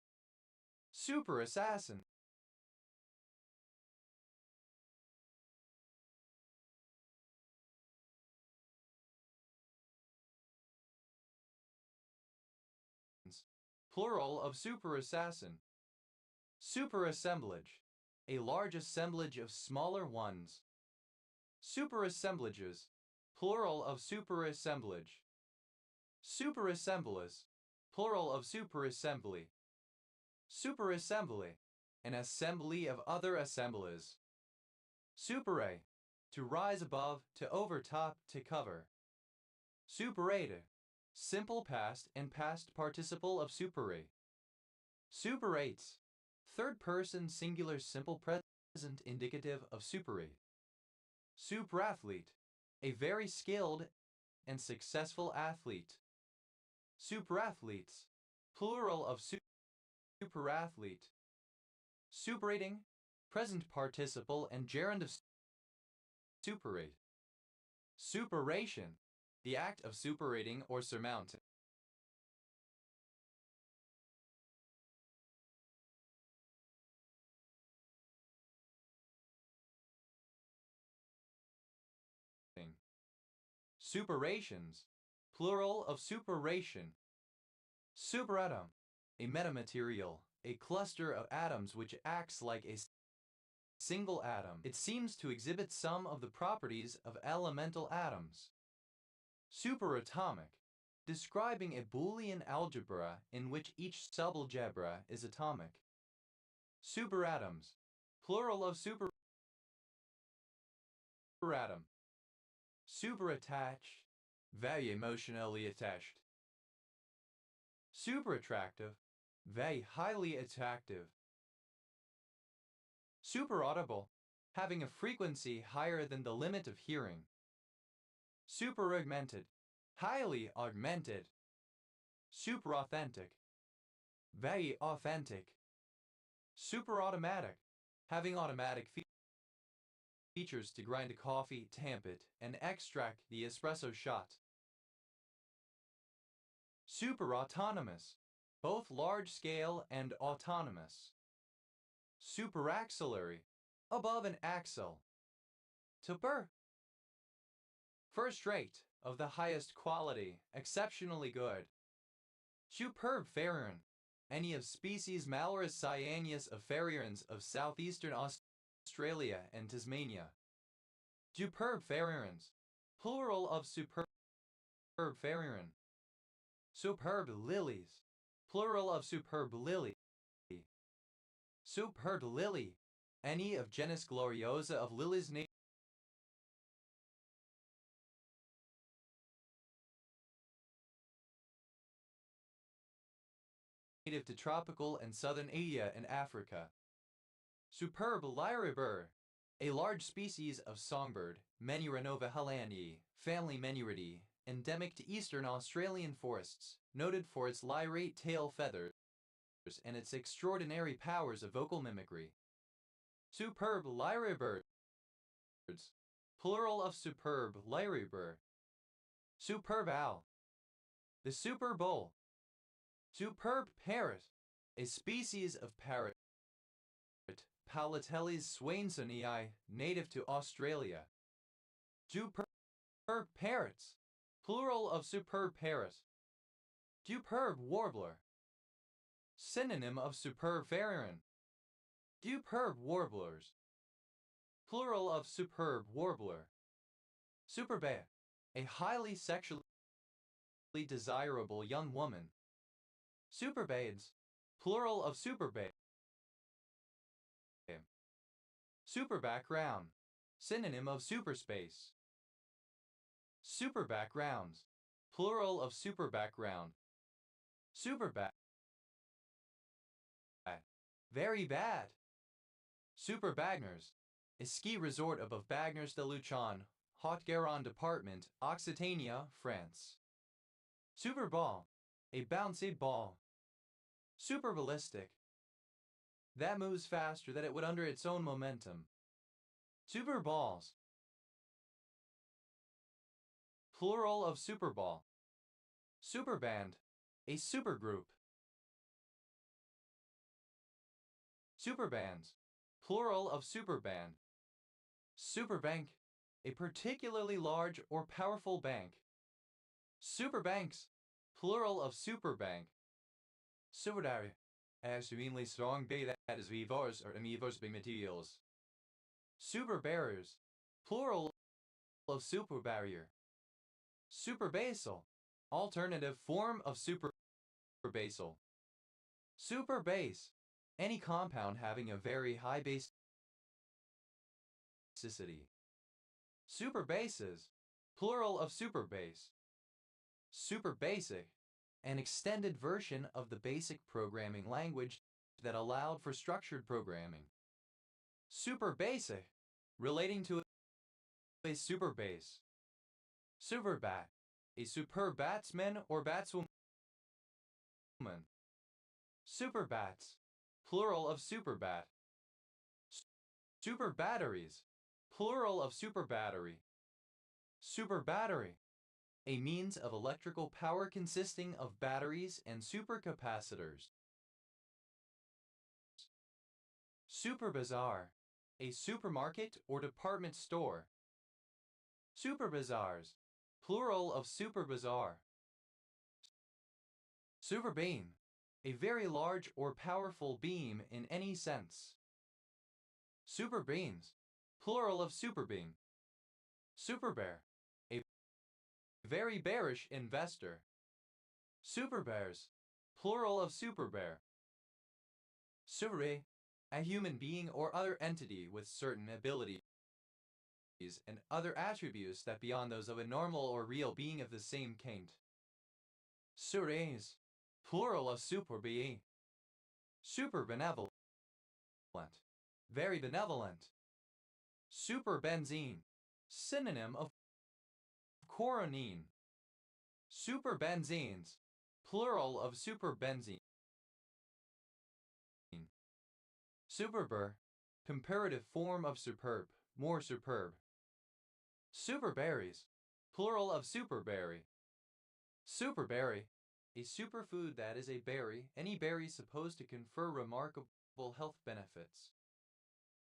Superassassin, plural of superassassin. Superassemblage, a large assemblage of smaller ones. Superassemblages, plural of superassemblage. Superassemblers, plural of superassembly. Superassembly, an assembly of other assemblies. Supere, to rise above, to overtop, to cover. Superate, simple past and past participle of supere. Superates, third person singular simple present indicative of superate. Suprathlete, a very skilled and successful athlete. Superathletes, plural of superathlete. Superating, present participle and gerund of superate. Superation, the act of superating or surmounting. Superations, plural of superation. Superatom, a metamaterial, a cluster of atoms which acts like a single atom. It seems to exhibit some of the properties of elemental atoms. Superatomic, describing a Boolean algebra in which each subalgebra is atomic. Superatoms, plural of superatom. Superattached, very emotionally attached. Superattractive, very highly attractive. Superaudible, having a frequency higher than the limit of hearing. Superaugmented, highly augmented. Superauthentic, very authentic. Superautomatic, having automatic features to grind a coffee, tamp it, and extract the espresso shot. Superautonomous, both large-scale and autonomous. Superaxillary, above an axle. Super, first rate, of the highest quality, exceptionally good. Superb ferrier, any of species Malurus cyaneus of ferrierans of southeastern Australia and Tasmania. Superb ferrierans, plural of superb ferrieran. Superb lilies, plural of superb lily. Superb lily, any of genus gloriosa of lilies native to tropical and southern Asia and Africa. Superb lyribird, a large species of songbird, Menuranova hellandii, family Menuridae, endemic to eastern Australian forests, noted for its lyrate tail feathers and its extraordinary powers of vocal mimicry. Superb lyribirds, plural of superb lyribird. Superb owl, the Super Bowl. Superb parrot, a species of parrot, Palateles swainsonii, native to Australia. Superb parrots, plural of superb parrot. Superb warbler, synonym of superb ferrieran. Superb warblers, plural of superb warbler. Superbe, a highly sexually desirable young woman. Superbades, plural of superbabe. Superbackground, synonym of superspace. Superbackgrounds, plural of superbackground. Superbad, very bad. Superbagners, a ski resort above Bagnères de Luchon, Haute-Garonne department, Occitania, France. Superball, a bouncy ball. Superballistic, that moves faster than it would under its own momentum. Superballs, plural of superball. Superband, a supergroup. Superbands, plural of superband. Superbank, a particularly large or powerful bank. Superbanks, plural of superbank. Superdary, extremely strong beta as vivors or amivors materials. Superbarriers, plural of superbarrier. Superbasal, alternative form of superbasal. Superbase, Any compound having a very high basicity. Superbases, plural of superbase. Superbasic, an extended version of the basic programming language that allowed for structured programming. Superbasic, relating to a superbase. Superbat, a superb batsman or batswoman. Superbats, plural of superbat. Superbatteries, plural of superbattery. Superbattery, a means of electrical power consisting of batteries and supercapacitors. Superbazaar, a supermarket or department store. Superbazaars, plural of superbazaar. Superbeam, a very large or powerful beam in any sense. Superbeams, plural of superbeam. Superbear, a very bearish investor. Superbears, plural of superbear. Superé, a human being or other entity with certain abilities and other attributes that beyond those of a normal or real being of the same kind. Sures, plural of superbe. Super benevolent, very benevolent. Superbenzene, synonym of coronine. Superbenzenes, plural of superbenzene. Superber, comparative form of superb, more superb. Superberries, plural of superberry. Superberry, a superfood that is a berry, any berry supposed to confer remarkable health benefits.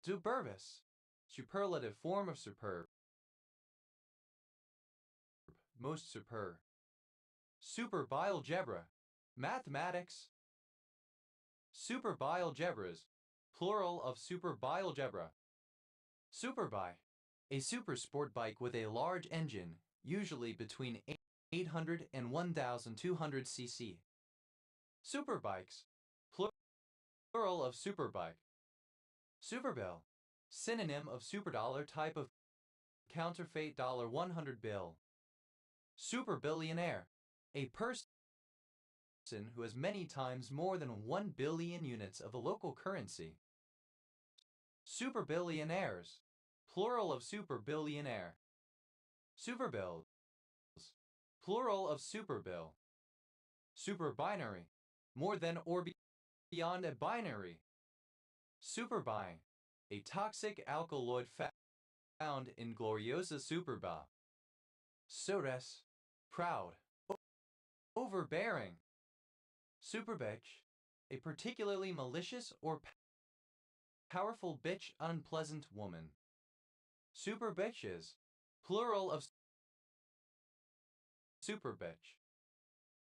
Superbus, superlative form of superb. Most superb. Superbialgebra, mathematics. Superbialgebras, plural of superbialgebra. Superbike, a super sport bike with a large engine, usually between 800 and 1,200 cc. Superbikes, plural of superbike. Superbill, synonym of superdollar, type of counterfeit dollar 100 bill. Superbillionaire, a person who has many times more than 1 billion units of a local currency. Superbillionaires, plural of superbillionaire. Superbills, plural of superbill. Superbinary, more than or beyond a binary. Superbi, a toxic alkaloid found in Gloriosa superba. Sores, proud, overbearing. Superbitch, a particularly malicious or powerful bitch, unpleasant woman. Superbitches, plural of superbitch.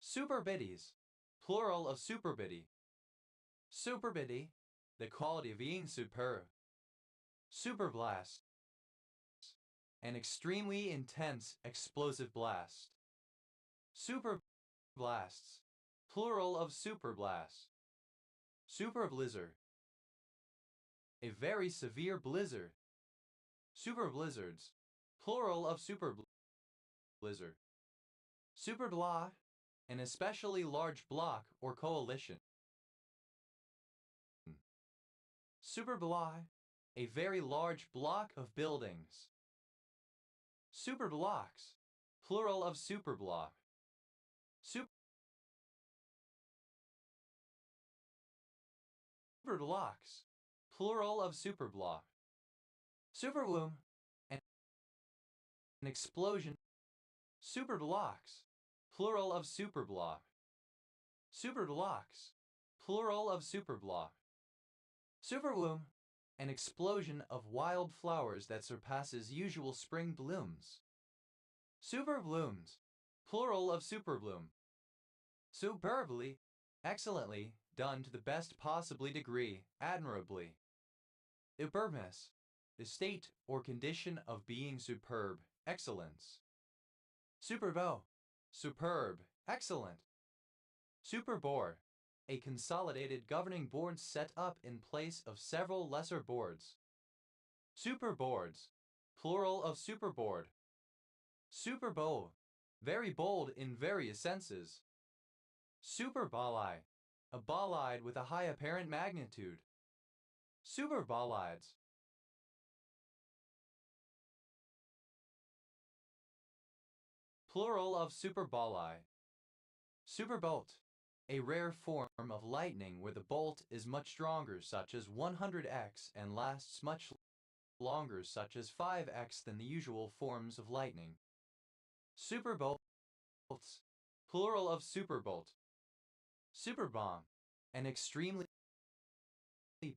Superbiddies, plural of superbiddy. Superbiddy, the quality of being superb. Superblast, an extremely intense explosive blast. Superblasts, plural of superblast. Superblizzard, a very severe blizzard. Superblizzards, plural of superblizzard. Superblock, an especially large block or coalition. Superblock, a very large block of buildings. Superblocks, plural of superblock. Superblocks, plural of superblock. Superbloom, an explosion. Superblocks, plural of superblock. Superblocks, plural of superblock. Superbloom, an explosion of wild flowers that surpasses usual spring blooms. Superblooms, plural of superbloom. Superbly, excellently, done to the best possibly degree, admirably. Superbness, the state or condition of being superb, excellence. Superbo, superb, excellent. Superbore, a consolidated governing board set up in place of several lesser boards. Superboards, plural of superboard. Superbow, very bold in various senses. Superbolide, a bolide with a high apparent magnitude. Superbolides. Plural of superbolide. Superbolt, a rare form of lightning where the bolt is much stronger, such as 100x, and lasts much longer, such as 5x, than the usual forms of lightning. Superbolts, plural of superbolt. Superbomb, an extremely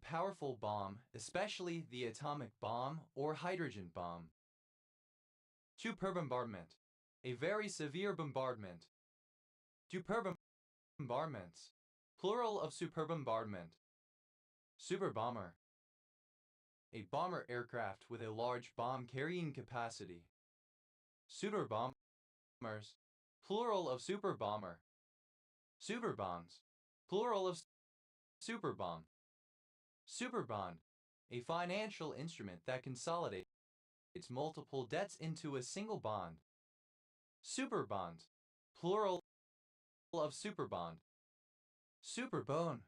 powerful bomb, especially the atomic bomb or hydrogen bomb. Superbombardment, a very severe bombardment. Superbombardments, plural of superbombardment. Superbomber, a bomber aircraft with a large bomb carrying capacity. Superbombers, plural of superbomber. Superbombs, plural of superbomb. Superbond, a financial instrument that consolidates multiple debts into a single bond. Superbond, plural of superbond. Superbone,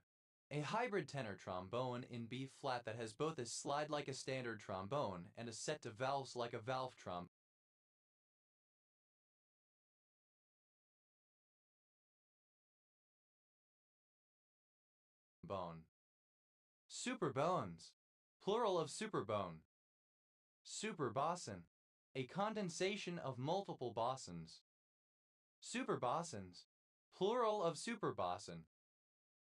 a hybrid tenor trombone in B flat that has both a slide like a standard trombone and a set of valves like a valve trombone. Superbones, plural of superbone. Superboson, a condensation of multiple bosons. Superbosons, plural of superboson.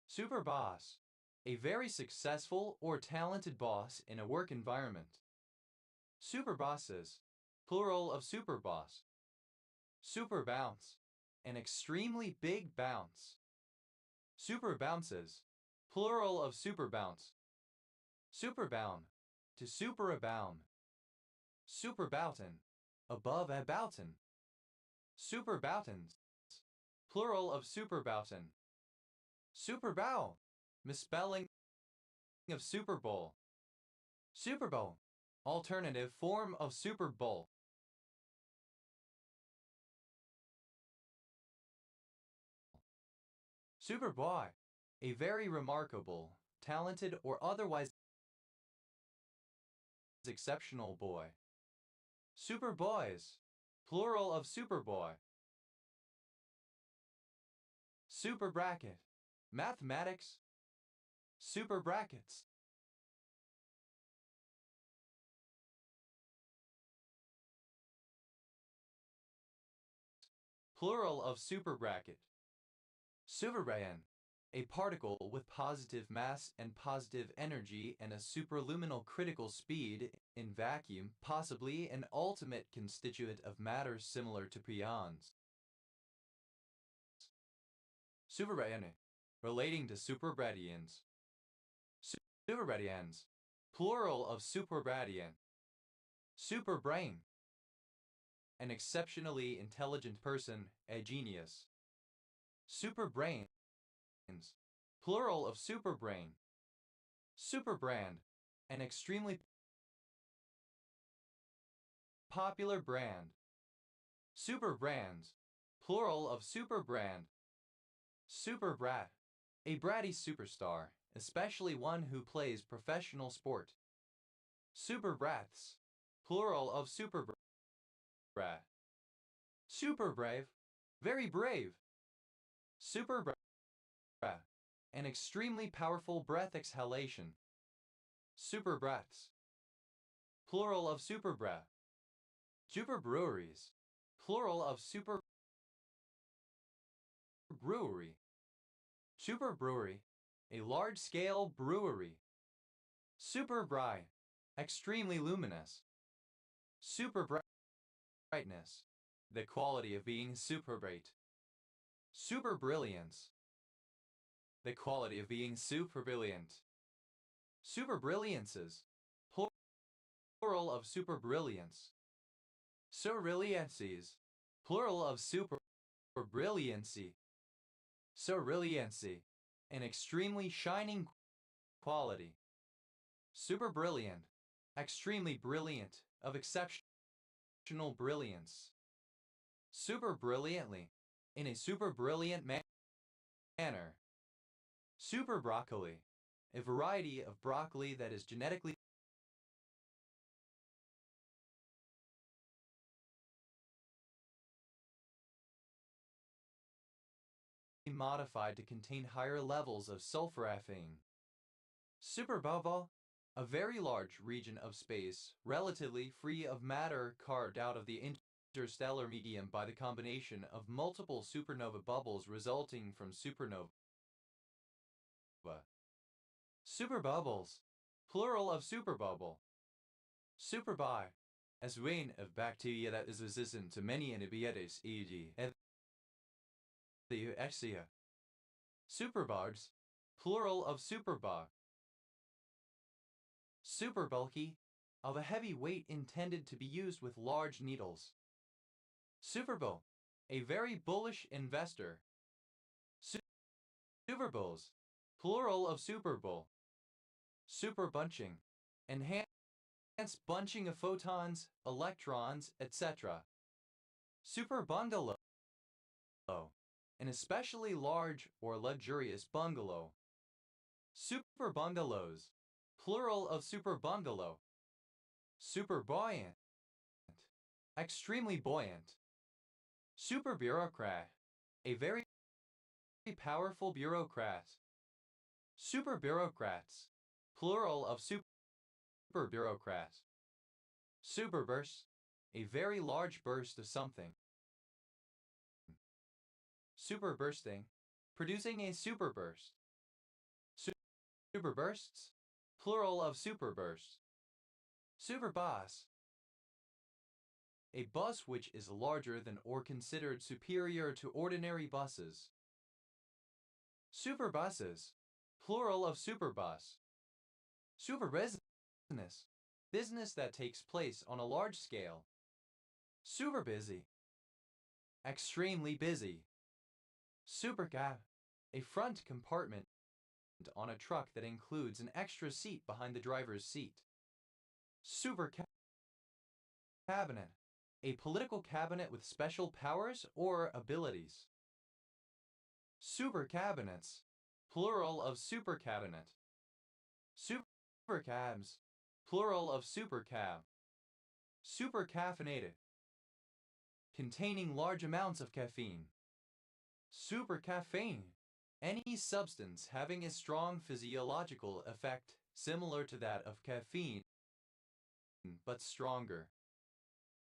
Superboss, a very successful or talented boss in a work environment. Superbosses, plural of superboss. Superbounce, an extremely big bounce. Superbounces, plural of superbounce. Superbound, to superabound. Superbouten, above abouten. Superboutins, plural of superbouten. Superbow, misspelling of Super Bowl. Super Bowl, alternative form of Super Bowl. Superboy, a very remarkable, talented, or otherwise exceptional boy. Superboys, plural of superboy. Superbracket, mathematics. Superbrackets, plural of superbracket. Superbrayon, a particle with positive mass and positive energy and a superluminal critical speed in vacuum, possibly an ultimate constituent of matter similar to pions. Superbrayone, relating to superbradians. Superbradians, plural of superbradian. Superbrain, an exceptionally intelligent person, a genius. Superbrains, plural of superbrain. Superbrand, an extremely popular brand. Superbrands, plural of superbrand. Superbrat, a bratty superstar, especially one who plays professional sport. Superbrats, plural of superbrat. Superbrave, very brave. Superbrat, an extremely powerful breath exhalation. Superbrats, plural of superbrat. Superbreweries, plural of super brewery. Superbrewery, a large-scale brewery. Superbright, extremely luminous. Superbrightness, the quality of being super bright. Superbrilliance, the quality of being super brilliant. Superbrilliances, plural of superbrilliance. Cerilliancies, plural of superbrilliancy. Cerilliancy, an extremely shining quality. Super brilliant, extremely brilliant, of exceptional brilliance. Super brilliantly, in a super brilliant manner. Super broccoli, a variety of broccoli that is genetically modified to contain higher levels of sulforaphane. Superbubble, a very large region of space, relatively free of matter carved out of the interstellar medium by the combination of multiple supernova bubbles resulting from supernova. Superbubbles, plural of superbubble. Superbi, a strain of bacteria that is resistant to many antibiotics, e.g. Echinacea. Superbugs, plural of superbug. Super bulky, of a heavy weight intended to be used with large needles. Superbull, a very bullish investor. Superbulls, plural of superbull. Super bunching, enhanced bunching of photons, electrons, etc. Super bungalow, an especially large or luxurious bungalow. Super bungalows, plural of super bungalow. Super buoyant, extremely buoyant. Super bureaucrat, a very powerful bureaucrat. Super bureaucrats, plural of super bureaucrat. Super burst, a very large burst of something. Super bursting, producing a superburst. Superbursts, plural of superbursts. Superbus, a bus which is larger than or considered superior to ordinary buses. Superbuses, plural of superbus. Superbusiness, business that takes place on a large scale. Super busy, extremely busy. Supercab, a front compartment on a truck that includes an extra seat behind the driver's seat. Super cabinet, a political cabinet with special powers or abilities. Super cabinets, plural of super cabinet. Super cabs, plural of super cab. Super caffeinated, containing large amounts of caffeine. Super caffeine, any substance having a strong physiological effect similar to that of caffeine, but stronger.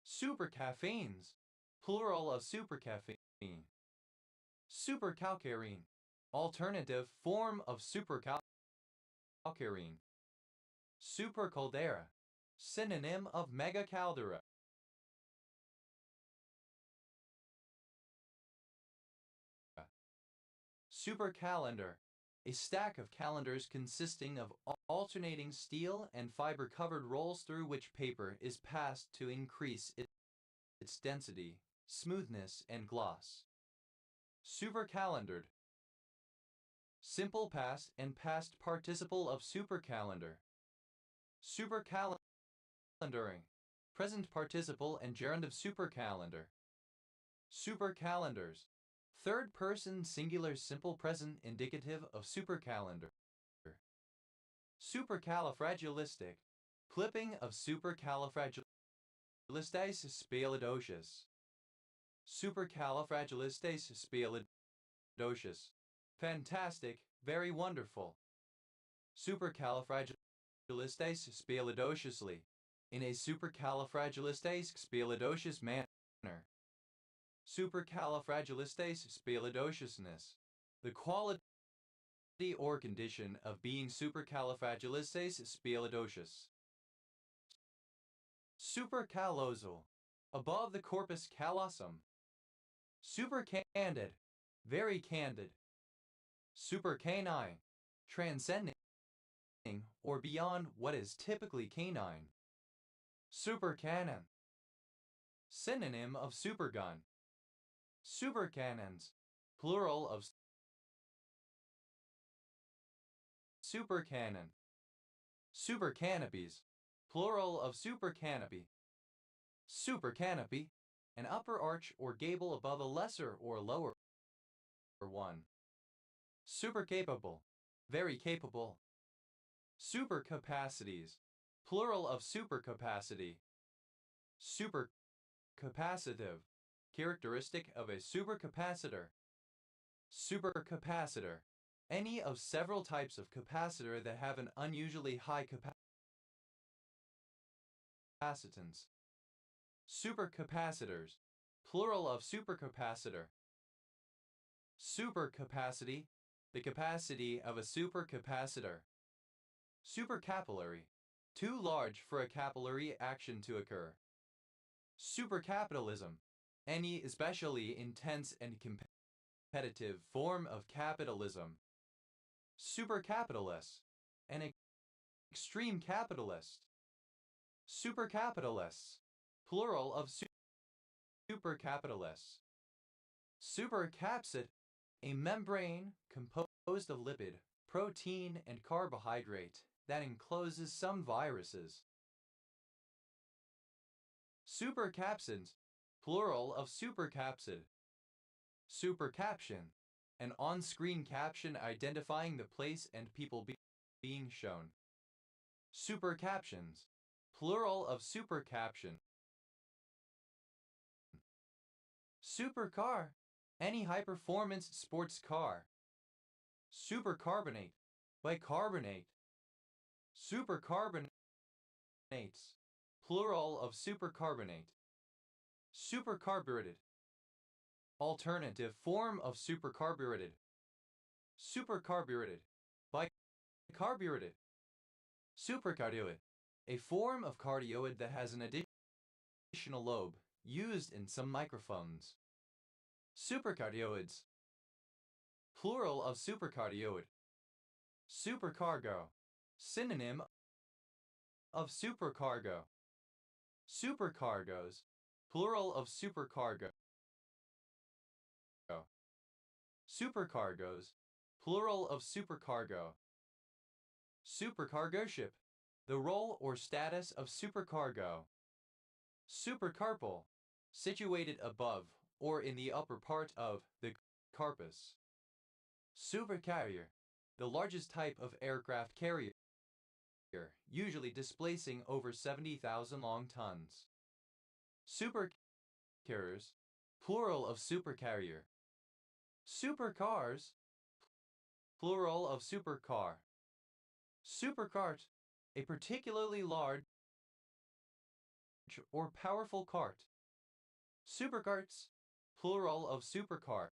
Super caffeines, plural of super caffeine. Super calcarine, alternative form of super calcarine. Super caldera, synonym of mega caldera. Super calendar, a stack of calendars consisting of alternating steel and fiber-covered rolls through which paper is passed to increase its density, smoothness, and gloss. Supercalendared, simple past and past participle of supercalendar. Supercalendaring, present participle and gerund of supercalendar. Supercalendars, third person singular simple present indicative of supercalendar. Supercalifragilistic, clipping of supercalifragilisticexpialidocious. Supercalifragilisticexpialidocious, fantastic, very wonderful. Supercalifragilisticexpialidociously, in a supercalifragilisticexpialidocious manner. Supercalifragilisticexpialidociousness, the quality or condition of being supercalifragilisticexpialidocious. Supercallosal, above the corpus callosum. Supercandid, very candid. Supercanine, transcending or beyond what is typically canine. Supercannon, synonym of supergun. Supercannons, plural of supercanon. Supercanopies, plural of supercanopy. Supercanopy, an upper arch or gable above a lesser or lower one. Supercapable, very capable. Supercapacities, plural of supercapacity. Supercapacitive, characteristic of a supercapacitor. Supercapacitor, any of several types of capacitor that have an unusually high capacitance. Supercapacitors, plural of supercapacitor. Supercapacity, the capacity of a supercapacitor. Supercapillary, too large for a capillary action to occur. Supercapitalism, any especially intense and competitive form of capitalism. Supercapitalist, an extreme capitalist. Supercapitalists, plural of supercapitalists. Supercapsid, a membrane composed of lipid, protein, and carbohydrate that encloses some viruses. Supercapsid, plural of supercapsid. Supercaption, an on-screen caption identifying the place and people being shown. Supercaptions, plural of supercaption. Supercar, any high-performance sports car. Supercarbonate, bicarbonate. Supercarbonates, plural of supercarbonate. Supercarburetted, alternative form of supercarburetted. Supercarburetted, bicarburetted. Supercardioid, a form of cardioid that has an additional lobe, used in some microphones. Supercardioids, plural of supercardioid. Supercargo, synonym of supercargo. Supercargos, plural of supercargo. Supercargos, plural of supercargo. Supercargo ship, the role or status of supercargo. Supercarpal, situated above or in the upper part of the carpus. Supercarrier, the largest type of aircraft carrier, usually displacing over 70,000 long tons. Supercarriers, plural of supercarrier. Supercars, plural of supercar. Supercart, a particularly large or powerful cart. Supercarts, plural of supercart.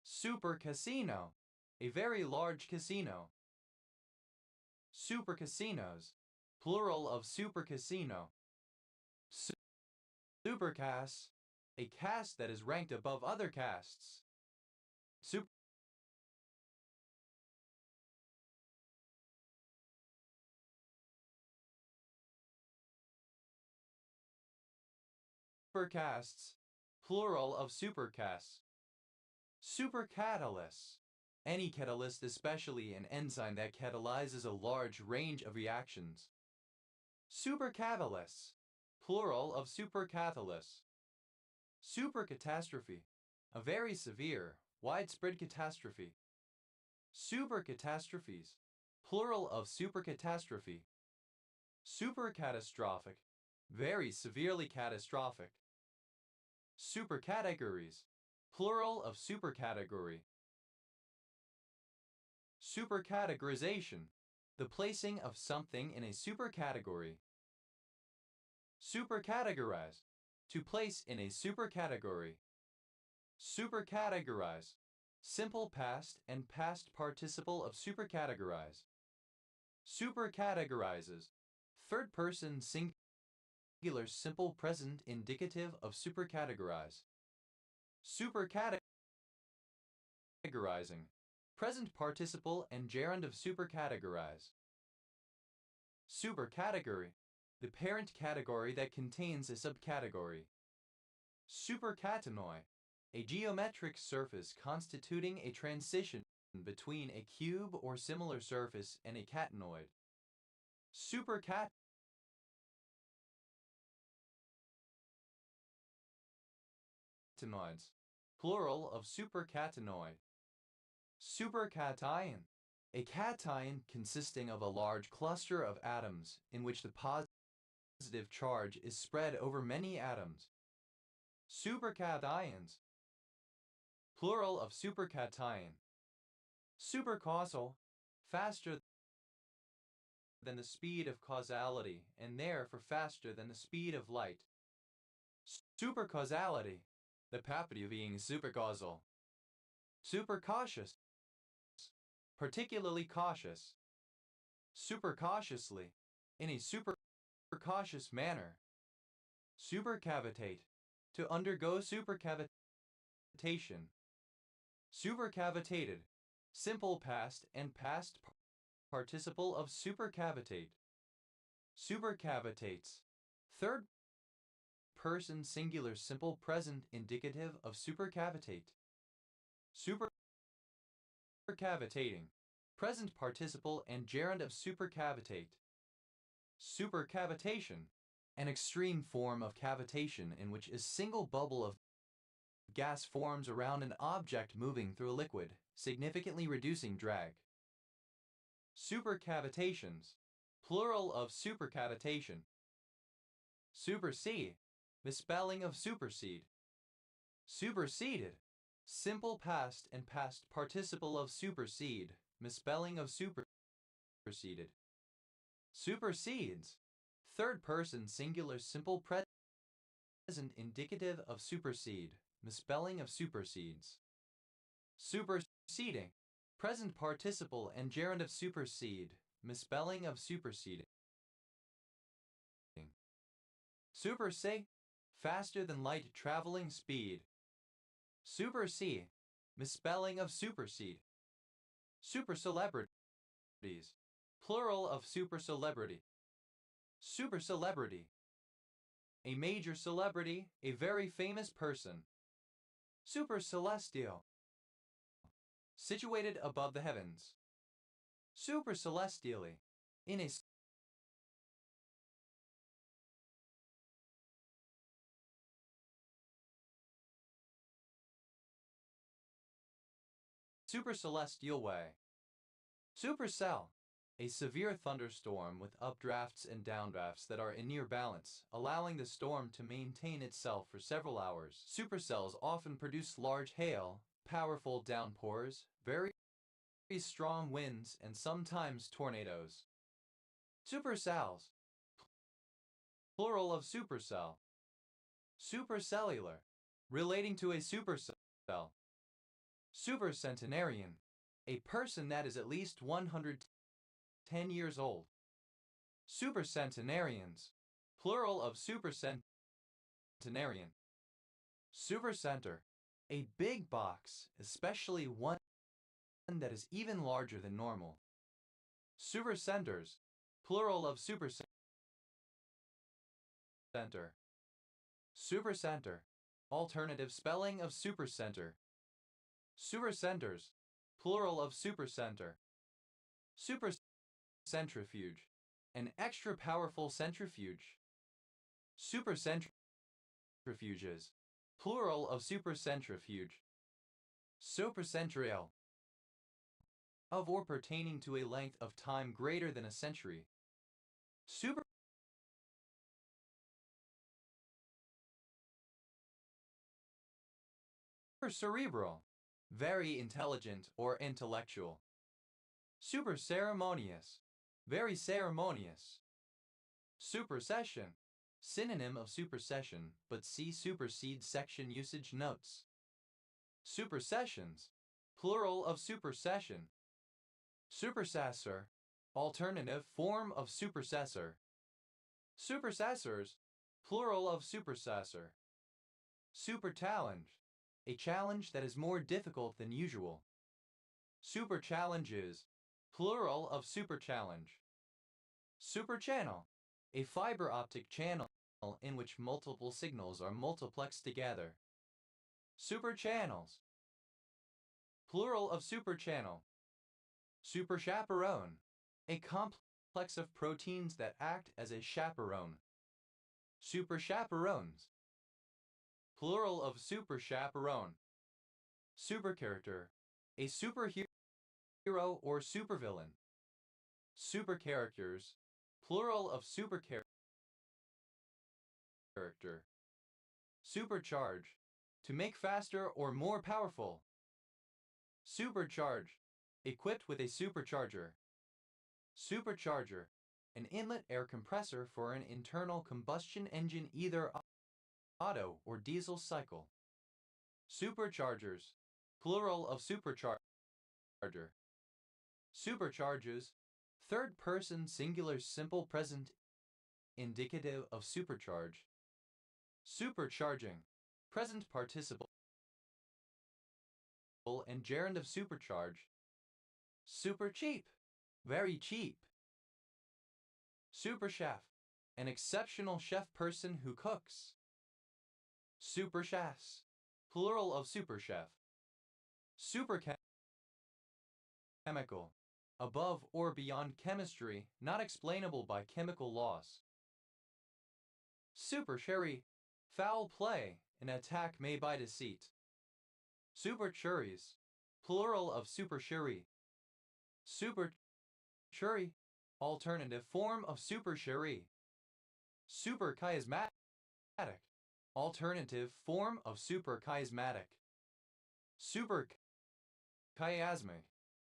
Supercasino, a very large casino. Supercasinos, plural of supercasino. Supercaste, a caste that is ranked above other castes. Supercastes, plural of supercastes. Supercatalysts, any catalyst, especially an enzyme that catalyzes a large range of reactions. Supercatalysts, plural of supercatalysts. Supercatastrophe, a very severe, widespread catastrophe. Supercatastrophes, plural of supercatastrophe. Supercatastrophic, very severely catastrophic. Supercategories, plural of supercategory. Supercategorization, the placing of something in a supercategory. Supercategorize, to place in a supercategory. Supercategorize, simple past and past participle of supercategorize. Supercategorizes, third person singular simple present indicative of supercategorize. Supercategorizing, present participle and gerund of supercategorize. Supercategory, the parent category that contains a subcategory. Supercatenoi, a geometric surface constituting a transition between a cube or similar surface and a catenoid. Supercatenoids, plural of supercatenoid. Supercation, a cation consisting of a large cluster of atoms in which the positive charge is spread over many atoms. Supercations, plural of supercation. Supercausal, faster than the speed of causality, and therefore faster than the speed of light. Supercausality, the property of being supercausal. Supercautious, particularly cautious. Supercautiously, in a supercautious manner. Supercavitate, to undergo supercavitation. Supercavitated, simple past and past participle of supercavitate. Supercavitates, third person singular simple present indicative of supercavitate. Supercavitating, present participle and gerund of supercavitate. Supercavitation, an extreme form of cavitation in which a single bubble of gas forms around an object moving through a liquid, significantly reducing drag. Supercavitations, plural of supercavitation. Supersede, misspelling of supersede. Superseded, simple past and past participle of supersede, misspelling of superseded. Supersedes, third person singular simple present indicative of supersede, misspelling of supersedes. Superseding, present participle and gerund of supersede, misspelling of superseding. Supersede, faster than light traveling speed. Supersede, misspelling of supersede. Supercelebrities, plural of supercelebrity. Supercelebrity, a major celebrity, a very famous person. Supercelestial, situated above the heavens. Supercelestially, in a supercelestial way. Supercell, a severe thunderstorm with updrafts and downdrafts that are in near balance, allowing the storm to maintain itself for several hours. Supercells often produce large hail, powerful downpours, very strong winds, and sometimes tornadoes. Supercells, plural of supercell. Supercellular, relating to a supercell. Supercentenarian, a person that is at least 110 years old. Supercentenarians, plural of supercentenarian. Supercenter, a big box, especially one that is even larger than normal. Supercenters, plural of supercenter. Supercenter, alternative spelling of supercenter. Supercenters, plural of supercenter. Supercentrifuge, an extra powerful centrifuge. Supercentrifuges, plural of supercentrifuge. Supercentrial, of or pertaining to a length of time greater than a century. Supercerebral, very intelligent or intellectual. Superceremonious, very ceremonious. Supersession, synonym of supersession, but see supersede section usage notes. Supersessions, plural of supersession. Supersessor, alternative form of supersessor. Supersessors, plural of supersessor. Superchallenge, a challenge that is more difficult than usual. Superchallenges, plural of superchallenge. Superchannel, a fiber optic channel in which multiple signals are multiplexed together. Superchannels, Plural of superchannel. Superchaperone. A complex of proteins that act as a chaperone. Superchaperones. Plural of superchaperone. Supercharacter. A superhero or supervillain. Supercharacters. Plural of supercharacter. Supercharge. To make faster or more powerful. Supercharge. Equipped with a supercharger. Supercharger. An inlet air compressor for an internal combustion engine, either auto or diesel cycle. Superchargers. Plural of supercharger. Supercharges. Third person singular simple present indicative of supercharge. Supercharging. Present participle and gerund of supercharge. Super cheap. Very cheap. Super chef. An exceptional chef person who cooks. Super chefs. Plural of super chef. Super chemical. Above or beyond chemistry, not explainable by chemical laws. Superchery. Foul play, an attack made by deceit. Supercheries. Plural of superchery. Superchery. Alternative form of superchery. Superchiasmatic. Alternative form of superchiasmatic. Superchiasmic.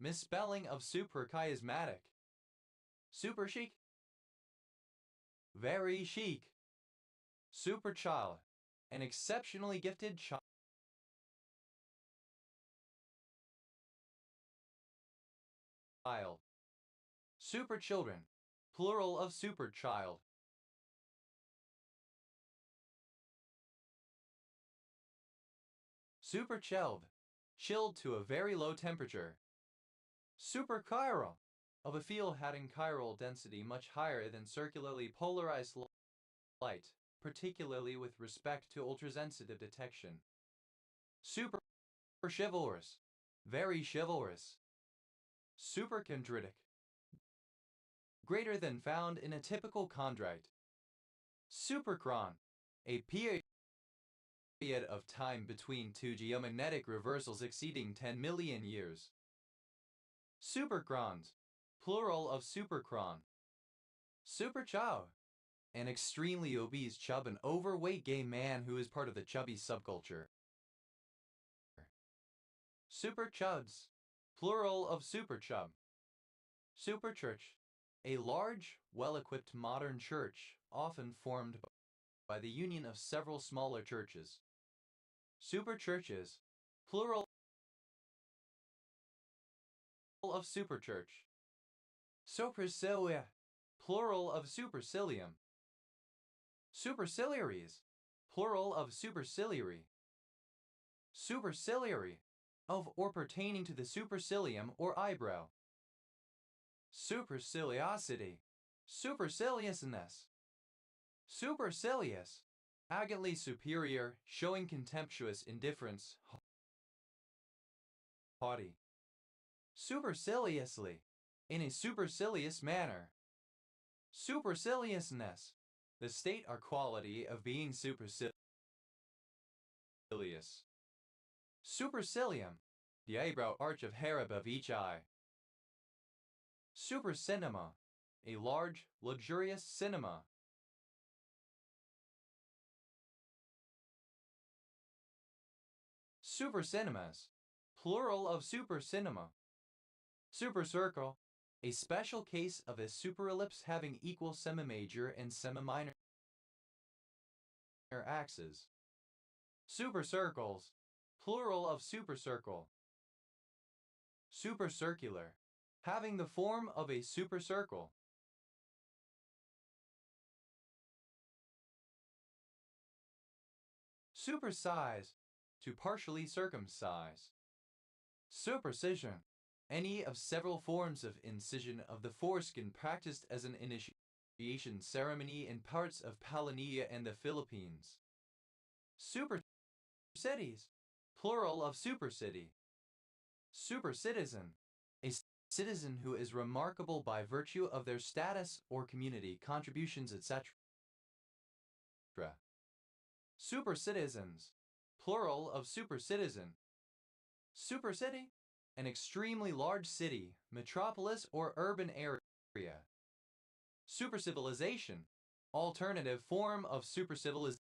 Misspelling of superchiasmatic. Super chic. Very chic. Super child. An exceptionally gifted child. Super children. Plural of super child. Super chilled. Chilled to a very low temperature. Superchiral. Of a field having chiral density much higher than circularly polarized light, particularly with respect to ultrasensitive detection. Super chivalrous. Very chivalrous. Superchondritic. Greater than found in a typical chondrite. Superchron. A period of time between two geomagnetic reversals exceeding 10 million years. Supercrons. Plural of superchron. Superchow. An extremely obese chub, an overweight gay man who is part of the chubby subculture. Superchuds. Plural of superchub. Superchurch. A large, well-equipped modern church, often formed by the union of several smaller churches. Superchurches. Plural of superchurch. Supercilia. Plural of supercilium. Superciliaries. Plural of superciliary. Superciliary. Of or pertaining to the supercilium or eyebrow. Superciliosity. Superciliousness. Supercilious. Arrogantly superior, showing contemptuous indifference. Haughty. Superciliously. In a supercilious manner. Superciliousness. The state or quality of being supercilious. Supercilium. The eyebrow arch of hair above each eye. Supercinema. A large, luxurious cinema. Supercinemas. Plural of supercinema. Supercircle. A special case of a superellipse having equal semimajor and semiminor axes. Supercircles. Plural of supercircle. Supercircular. Having the form of a supercircle. Supersize. To partially circumcise. Supercision. Any of several forms of incision of the foreskin practiced as an initiation ceremony in parts of Polynesia and the Philippines. Supercities. Plural of supercity. Super citizen, a citizen who is remarkable by virtue of their status or community contributions, etc. Super citizens, plural of super citizen. Super city, an extremely large city, metropolis, or urban area. Super civilization, alternative form of super civilization.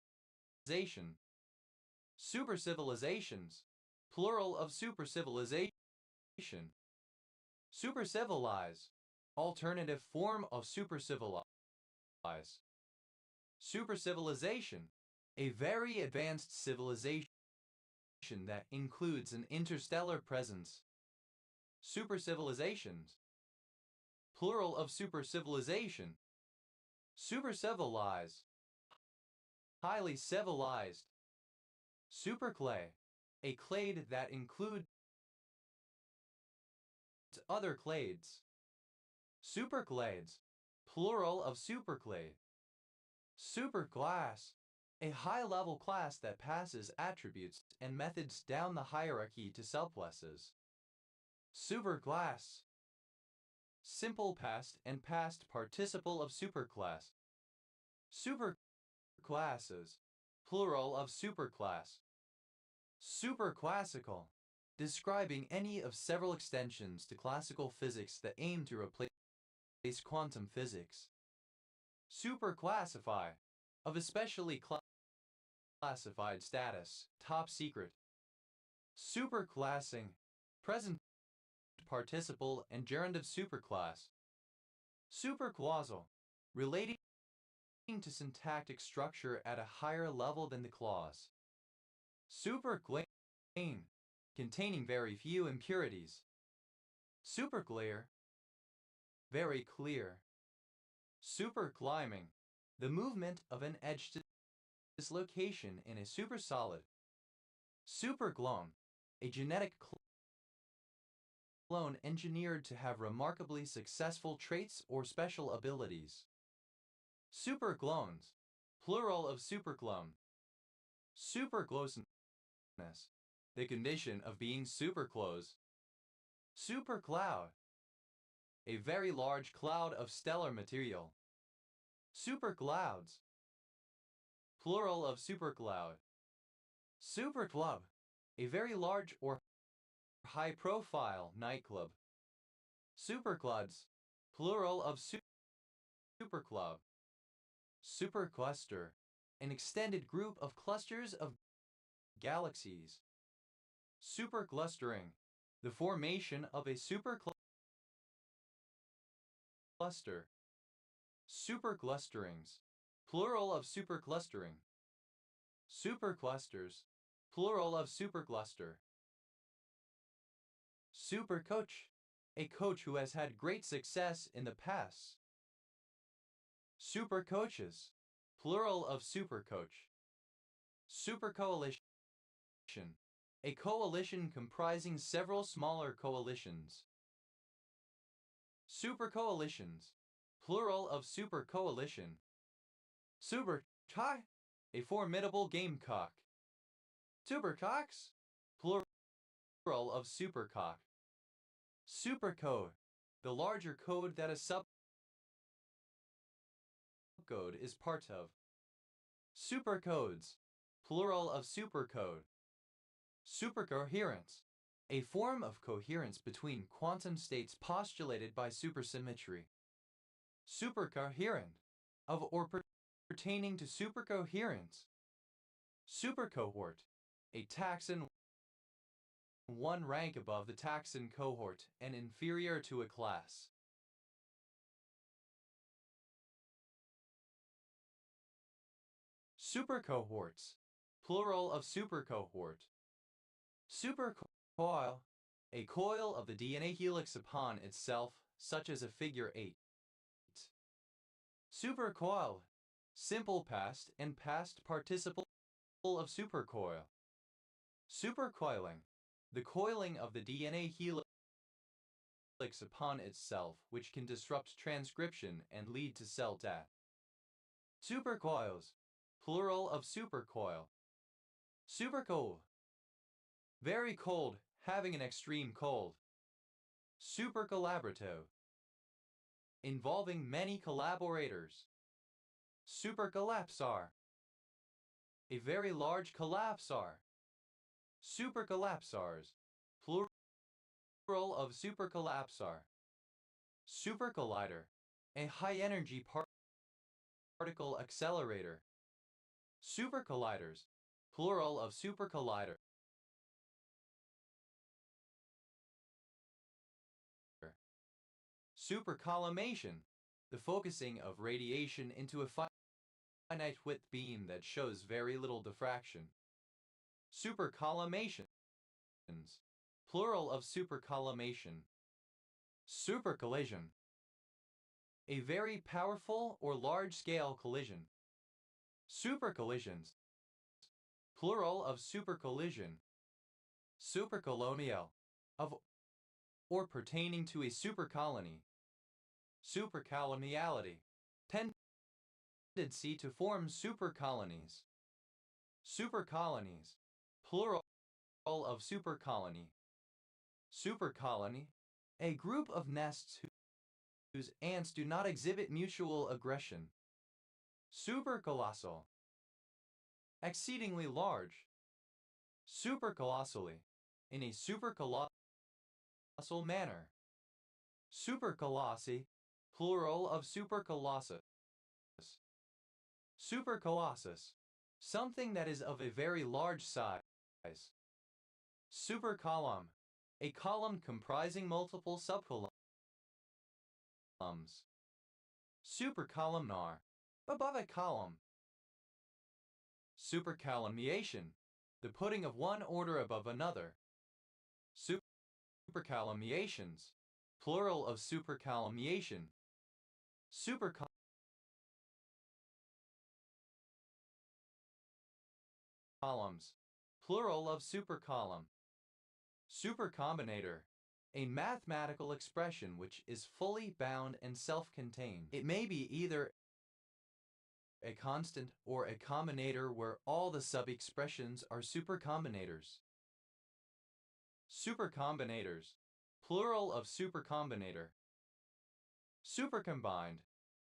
Super civilizations, plural of super civilization. Super civilize, alternative form of super civilize. Super civilization, a very advanced civilization that includes an interstellar presence. Super civilizations, plural of super civilization. Super civilize, highly civilized. Super clay, a clade that includes other clades. Superclades, plural of superclade. Superclass, a high-level class that passes attributes and methods down the hierarchy to subclasses. Superclass, simple past and past participle of superclass. Superclasses, plural of superclass. Superclassical, describing any of several extensions to classical physics that aim to replace quantum physics. Superclassify, of especially classified status, top secret. Superclassing, present participle and gerund of superclass. Superclausal, relating to syntactic structure at a higher level than the clause. Superclean, containing very few impurities. Superclear, very clear. Superclimbing, the movement of an edge to dislocation in a supersolid. Superclone, a genetic clone engineered to have remarkably successful traits or special abilities. Superclones, plural of superclone. Supercloseness, the condition of being superclose. Supercloud, a very large cloud of stellar material. Superclouds, plural of supercloud. Superclub, a very large or high-profile nightclub. Supercluds, plural of superclub. Supercluster, an extended group of clusters of galaxies. Superclustering, the formation of a supercluster. Superclusterings, plural of superclustering. Superclusters, plural of supercluster. Supercoach, a coach who has had great success in the past. Supercoaches, plural of supercoach. Supercoalition, a coalition comprising several smaller coalitions. Supercoalitions, plural of supercoalition. Supercock, a formidable gamecock. Supercocks, plural of supercock. Supercode, the larger code that a subcode is part of. Supercodes, plural of supercode. Supercoherence, a form of coherence between quantum states postulated by supersymmetry. Supercoherent, of or pertaining to supercoherence. Supercohort, a taxon one rank above the taxon cohort and inferior to a class. Supercohorts, plural of supercohort. Supercoil, a coil of the DNA helix upon itself, such as a figure 8. Supercoil, simple past and past participle of supercoil. Supercoiling, the coiling of the DNA helix upon itself, which can disrupt transcription and lead to cell death. Supercoils, plural of supercoil. Supercold, very cold, having an extreme cold. Super collaborative, involving many collaborators. Super collapsar, a very large collapsar. Super collapsars, plural of super collapsar. Super collider, a high energy particle accelerator. Super colliders, plural of super collider. Supercollimation, the focusing of radiation into a finite width beam that shows very little diffraction. Supercollimations, plural of supercollimation. Supercollision, a very powerful or large-scale collision. Supercollisions, plural of supercollision. Supercolonial, of or pertaining to a supercolony. Supercoloniality, tendency to form supercolonies. Supercolonies, plural of supercolony. Supercolony, a group of nests whose ants do not exhibit mutual aggression. Supercolossal, exceedingly large. Supercolossally, in a supercolossal manner. Supercolossi, plural of supercolossus. Supercolossus, something that is of a very large size. Supercolumn, a column comprising multiple subcolumns. Supercolumnar, above a column. Supercalumniation, the putting of one order above another. Supercalumniations, plural of supercalumniation. Supercolumns, plural of supercolumn. Supercombinator, a mathematical expression which is fully bound and self-contained. It may be either a constant or a combinator where all the sub-expressions are supercombinators. Supercombinators, plural of supercombinator. Supercombined,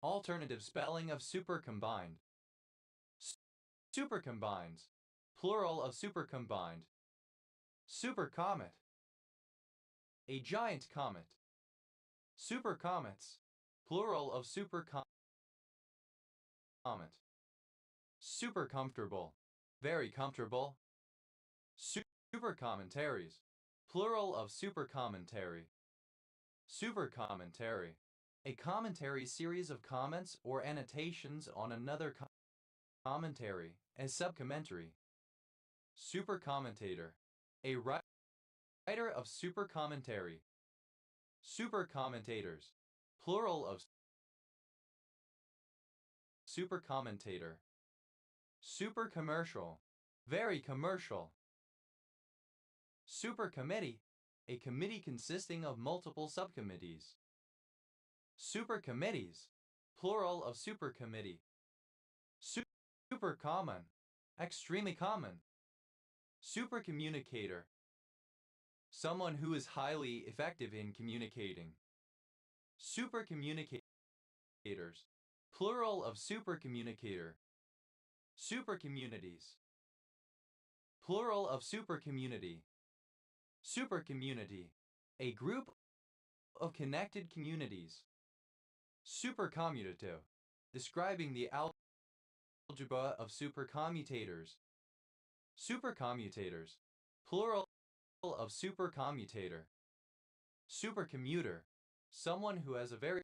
alternative spelling of supercombined. Supercombines, plural of supercombined. Supercomet, a giant comet. Supercomets, plural of supercomet. Super comfortable, very comfortable. Supercommentaries, plural of supercommentary. Supercommentary, a commentary series of comments or annotations on another commentary, as subcommentary. Supercommentator, a writer of supercommentary. Supercommentators, plural of supercommentator. Supercommercial, very commercial. Supercommittee, a committee consisting of multiple subcommittees. Supercommittees, plural of supercommittee. Supercommon, extremely common. Supercommunicator, someone who is highly effective in communicating. Supercommunicators, plural of supercommunicator. Supercommunities, plural of supercommunity. Supercommunity, a group of connected communities. Supercommutative, describing the algebra of supercommutators. Supercommutators, plural of supercommutator. Supercommuter, someone who has a very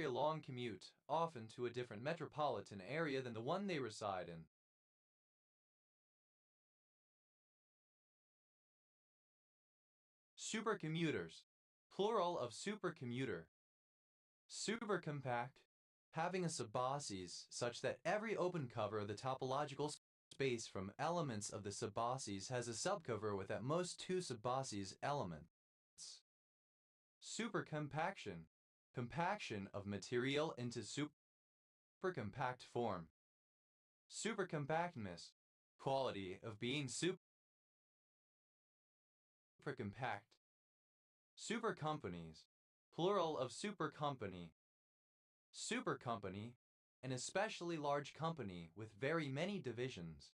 long commute, often to a different metropolitan area than the one they reside in. Supercommuters, plural of supercommuter. Supercompact, having a subbosses such that every open cover of the topological space from elements of the subbosses has a subcover with at most two subbosses elements. Supercompaction, compaction of material into supercompact form. Supercompactness, quality of being supracompact. Super companies, plural of super company. Super company, an especially large company with very many divisions.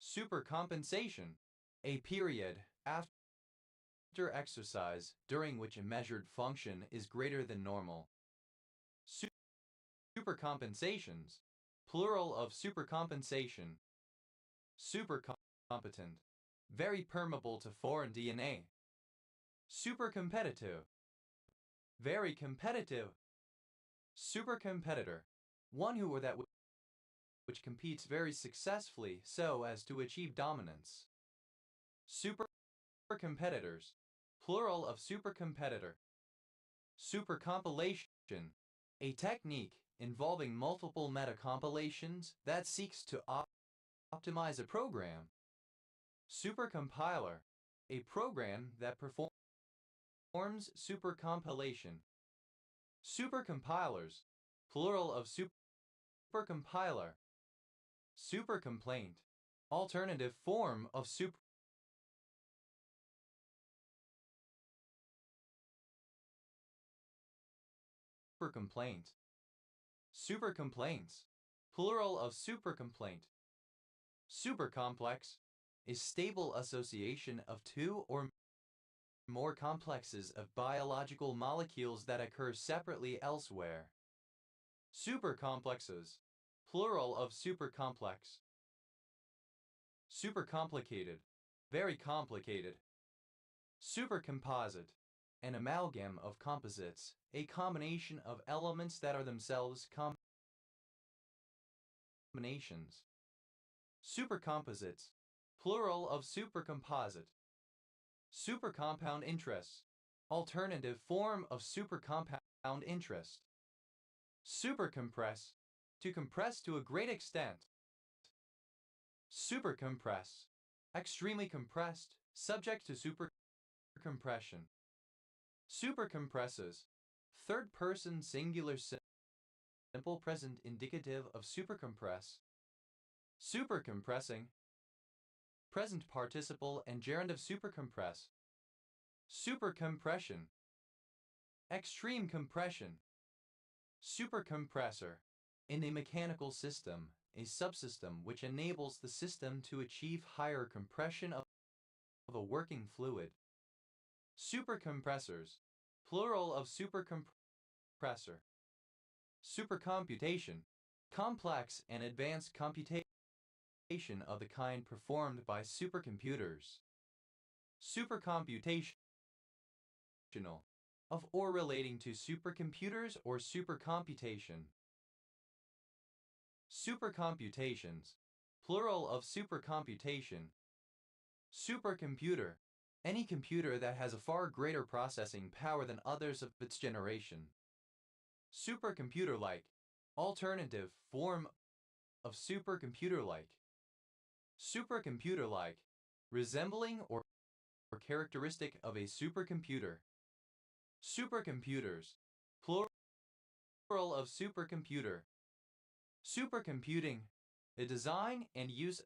Supercompensation, a period after exercise during which a measured function is greater than normal. Supercompensations, plural of supercompensation. Supercompetent, very permeable to foreign DNA. Supercompetitive, very competitive. Supercompetitor, one who or that which competes very successfully so as to achieve dominance. Supercompetitors, plural of supercompetitor. Supercompilation, a technique involving multiple metacompilations that seeks to optimize a program. Supercompiler, a program that performs supercompilation. Supercompilers, plural of supercompiler. Supercomplaint, alternative form of supercomplaint. Supercomplaints, plural of supercomplaint. Supercomplex, a stable association of two or more complexes of biological molecules that occur separately elsewhere. Supercomplexes, plural of supercomplex. Supercomplicated, very complicated. Supercomposite, an amalgam of composites, a combination of elements that are themselves combinations. Supercomposites, plural of supercomposite. Supercompound interest, alternative form of supercompound interest. Supercompress, to compress to a great extent. Supercompress, extremely compressed, subject to supercompression. Supercompresses, third person singular simple present indicative of supercompress. Supercompressing, present participle and gerund of supercompress. Supercompression, extreme compression. Supercompressor, in a mechanical system, a subsystem which enables the system to achieve higher compression of a working fluid. Supercompressors, plural of supercompressor. Supercomputation, complex and advanced computation of the kind performed by supercomputers. Supercomputational, of or relating to supercomputers or supercomputation. Supercomputations, plural of supercomputation. Supercomputer, any computer that has a far greater processing power than others of its generation. Supercomputer-like, alternative form of supercomputer-like. Supercomputer-like, resembling or characteristic of a supercomputer. Supercomputers, plural of supercomputer. Supercomputing, the design and use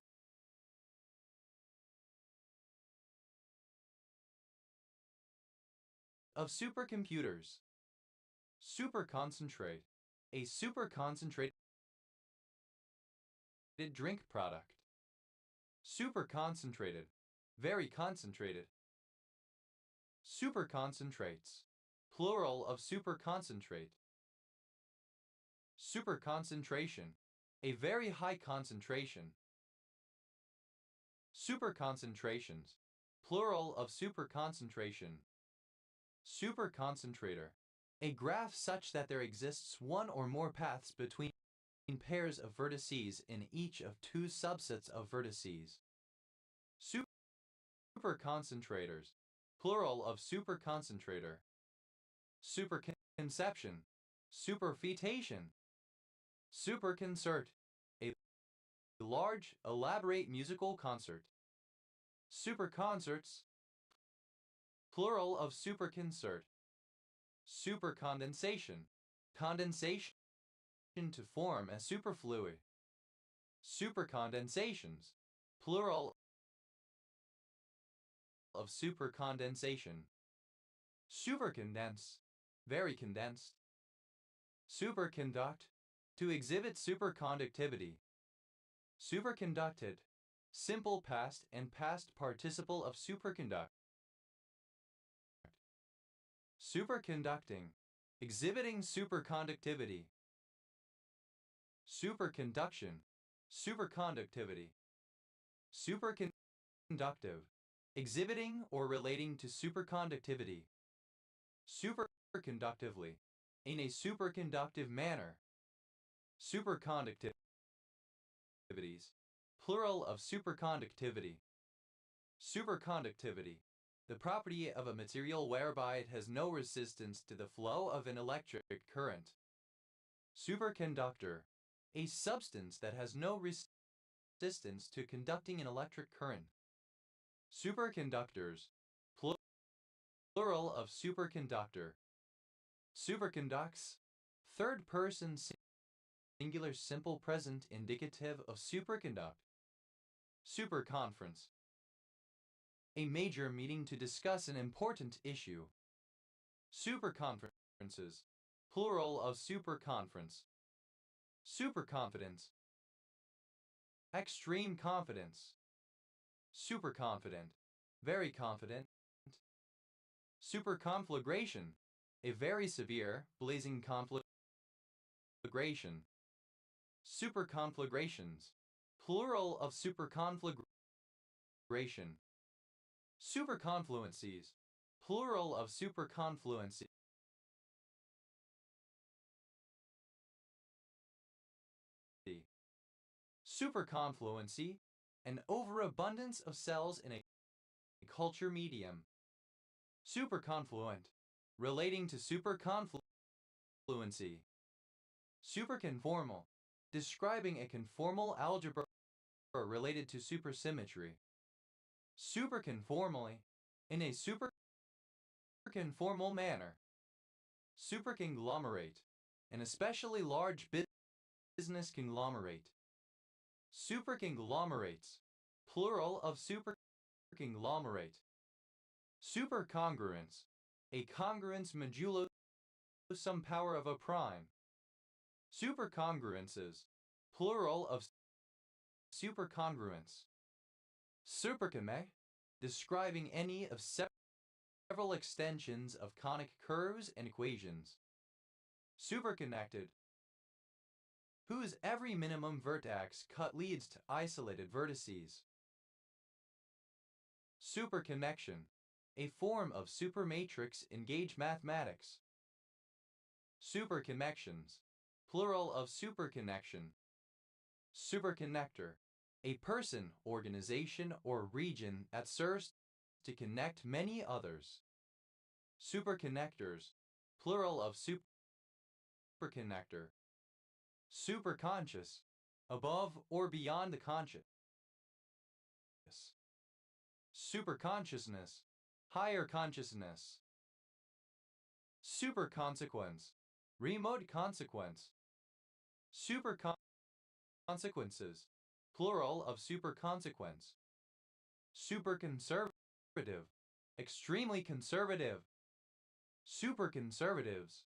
of supercomputers. Superconcentrate, a superconcentrated drink product. Superconcentrated, very concentrated. Superconcentrates, plural of superconcentrate. Superconcentration, a very high concentration. Superconcentrations, plural of superconcentration. Superconcentrator, a graph such that there exists one or more paths between pairs of vertices in each of two subsets of vertices. Superconcentrators, plural of superconcentrator. Superconception, superfetation. Superconcert, a large, elaborate musical concert. Superconcerts, plural of superconcert. Supercondensation, condensation to form a superfluid. Supercondensations, plural of supercondensation. Supercondense, very condensed. Superconduct, to exhibit superconductivity. Superconducted, simple past and past participle of superconduct. Superconducting, exhibiting superconductivity. Superconduction, superconductivity. Superconductive, exhibiting or relating to superconductivity. Superconductively, in a superconductive manner. Superconductivities, plural of superconductivity. Superconductivity, the property of a material whereby it has no resistance to the flow of an electric current. Superconductor, a substance that has no resistance to conducting an electric current. Superconductors, plural of superconductor. Superconducts, third person singular simple present indicative of superconduct. Superconference, a major meeting to discuss an important issue. Superconferences, plural of superconference. Superconfidence, extreme confidence. Superconfident, very confident. Superconflagration, a very severe, blazing conflagration. Superconflagrations, plural of superconflagration. Superconfluencies, plural of superconfluency. Superconfluency, an overabundance of cells in a culture medium. Superconfluent, relating to superconfluency. Superconformal, describing a conformal algebra related to supersymmetry. Superconformally, in a superconformal manner. Superconglomerate, an especially large business conglomerate. Superconglomerates, plural of superconglomerate. Supercongruence, a congruence modulo some power of a prime. Supercongruences, plural of supercongruence. Supercome, describing any of several extensions of conic curves and equations. Superconnected, whose every minimum vertex cut leads to isolated vertices. Superconnection, a form of supermatrix in gauge mathematics. Superconnections, plural of superconnection. Superconnector, a person, organization, or region that serves to connect many others. Superconnectors, plural of superconnector. Superconscious, above or beyond the conscious. Superconsciousness, higher consciousness. Superconsequence, remote consequence. Superconsequences, plural of superconsequence. Superconservative, extremely conservative. Superconservatives.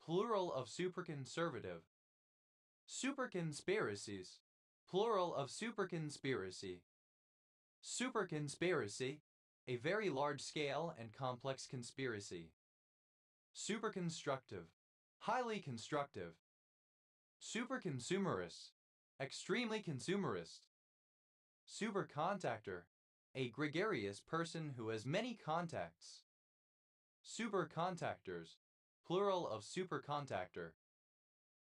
Plural of superconservative. Superconspiracies, plural of superconspiracy. Superconspiracy, a very large-scale and complex conspiracy. Superconstructive, highly constructive. Superconsumerist, extremely consumerist. Supercontactor, a gregarious person who has many contacts. Supercontactors, plural of supercontactor.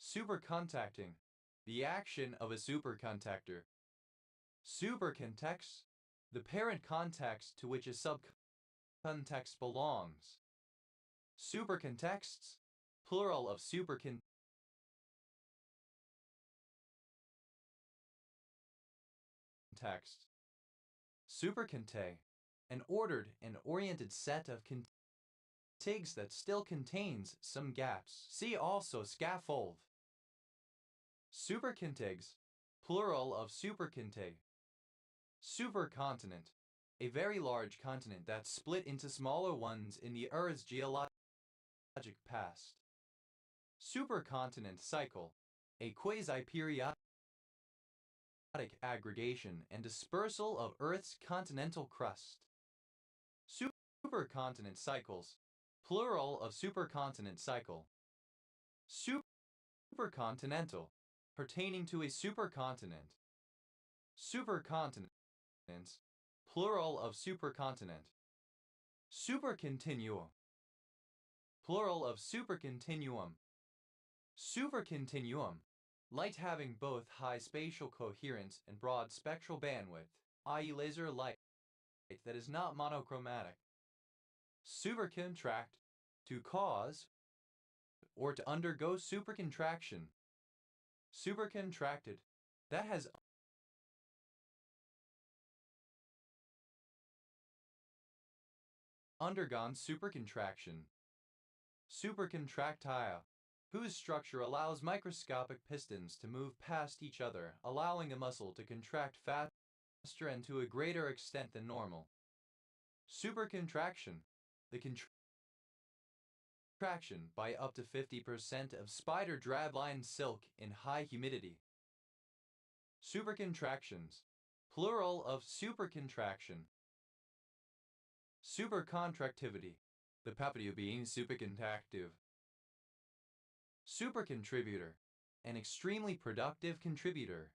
Supercontacting, the action of a supercontactor. Supercontext, the parent context to which a subcontext belongs. Supercontexts, plural of supercontext. Superconte, an ordered and oriented set of TIGs that still contains some gaps. See also scaffold. Supercontigs, plural of supercontig. Supercontinent, a very large continent that's split into smaller ones in the Earth's geologic past. Supercontinent cycle, a quasi-periodic aggregation and dispersal of Earth's continental crust. Supercontinent cycles, plural of supercontinent cycle. Supercontinental, pertaining to a supercontinent. Supercontinents, plural of supercontinent. Supercontinuum, plural of supercontinuum. Supercontinuum, light having both high spatial coherence and broad spectral bandwidth, i.e. laser light that is not monochromatic. Supercontract, to cause or to undergo supercontraction. Supercontracted, that has undergone supercontraction. Supercontractile, whose structure allows microscopic pistons to move past each other, allowing a muscle to contract faster and to a greater extent than normal. Supercontraction, the contraction by up to 50% of spider drabline silk in high humidity. Supercontractions, plural of supercontraction. Supercontractivity, the property of being supercontractive. Supercontributor, an extremely productive contributor.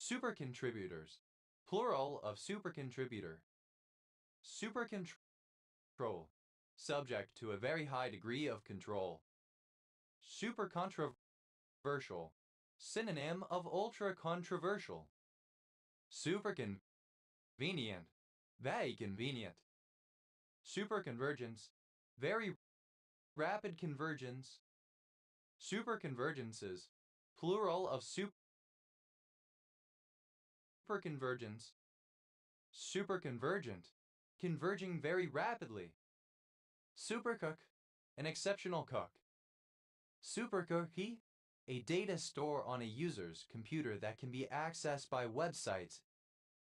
Supercontributors, plural of supercontributor. Supercontrol, subject to a very high degree of control. Supercontroversial, synonym of ultra-controversial. Superconvenient, very convenient. Superconvergence, very rapid convergence. Superconvergences, plural of superconvergence. Superconvergent, converging very rapidly. Supercook, an exceptional cook. Supercookie, a data store on a user's computer that can be accessed by websites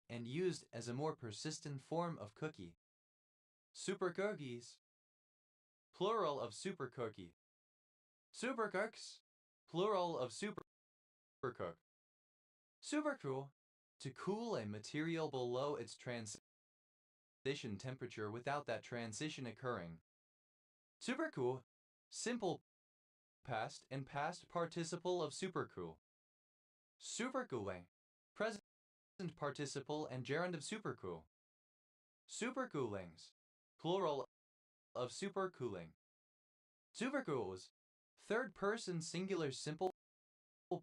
and used as a more persistent form of cookie. Supercookies, plural of supercookie. Supercooks, plural of supercook. Supercool, to cool a material below its transition temperature without that transition occurring. Supercool, simple past and past participle of supercool. Supercooling, present participle and gerund of supercool. Supercoolings, plural of supercooling. Supercools, third person singular simple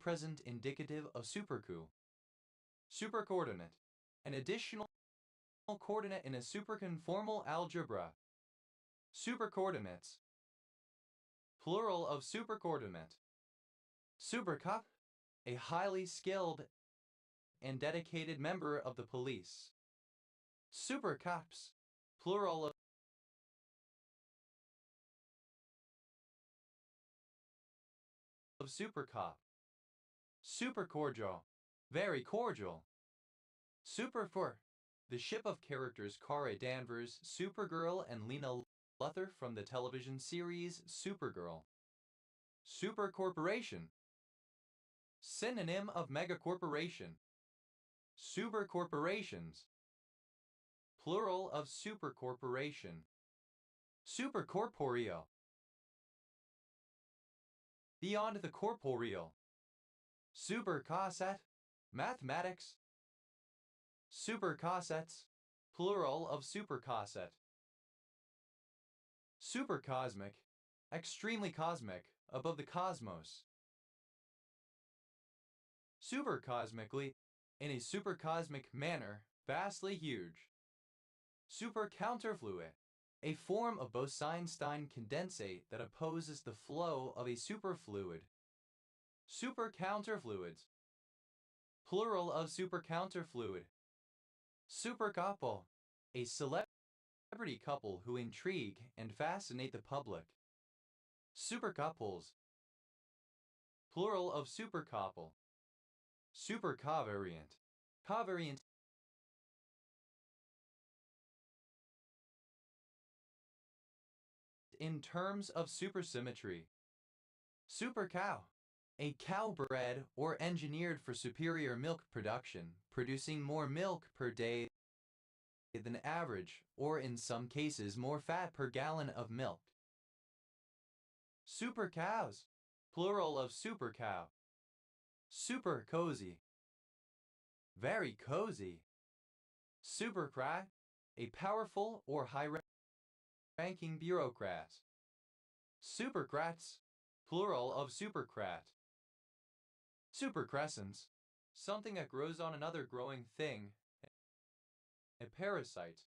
present indicative of supercool. Supercoordinate, an additional coordinate in a superconformal algebra. Supercoordinates, plural of supercoordinate. Supercop, a highly skilled and dedicated member of the police. Supercops, plural of supercop. Supercordial, very cordial. Superfor, the ship of characters Cara Danvers, Supergirl, and Lena Luthor from the television series Supergirl. Supercorporation, synonym of megacorporation. Supercorporations, plural of supercorporation. Supercorporeal, beyond the corporeal. Supercosset, mathematics. Supercossets, plural of supercosset. Supercosmic, extremely cosmic, above the cosmos. Supercosmically, in a supercosmic manner, vastly huge. Supercounterfluid, a form of Bose-Einstein condensate that opposes the flow of a superfluid. Supercounterfluids, plural of supercounterfluid. Supercouple, a celebrity celebrity couple who intrigue and fascinate the public. Supercouples, plural of supercouple. Supercovariant. Covariant in terms of supersymmetry. Supercow. A cow bred or engineered for superior milk production, producing more milk per day than average, or in some cases more fat per gallon of milk. Super cows, plural of super cow. Super cozy, very cozy. Supercrat, a powerful or high-ranking bureaucrat. Supercrats, plural of supercrat. Supercrescents, something that grows on another growing thing, a parasite.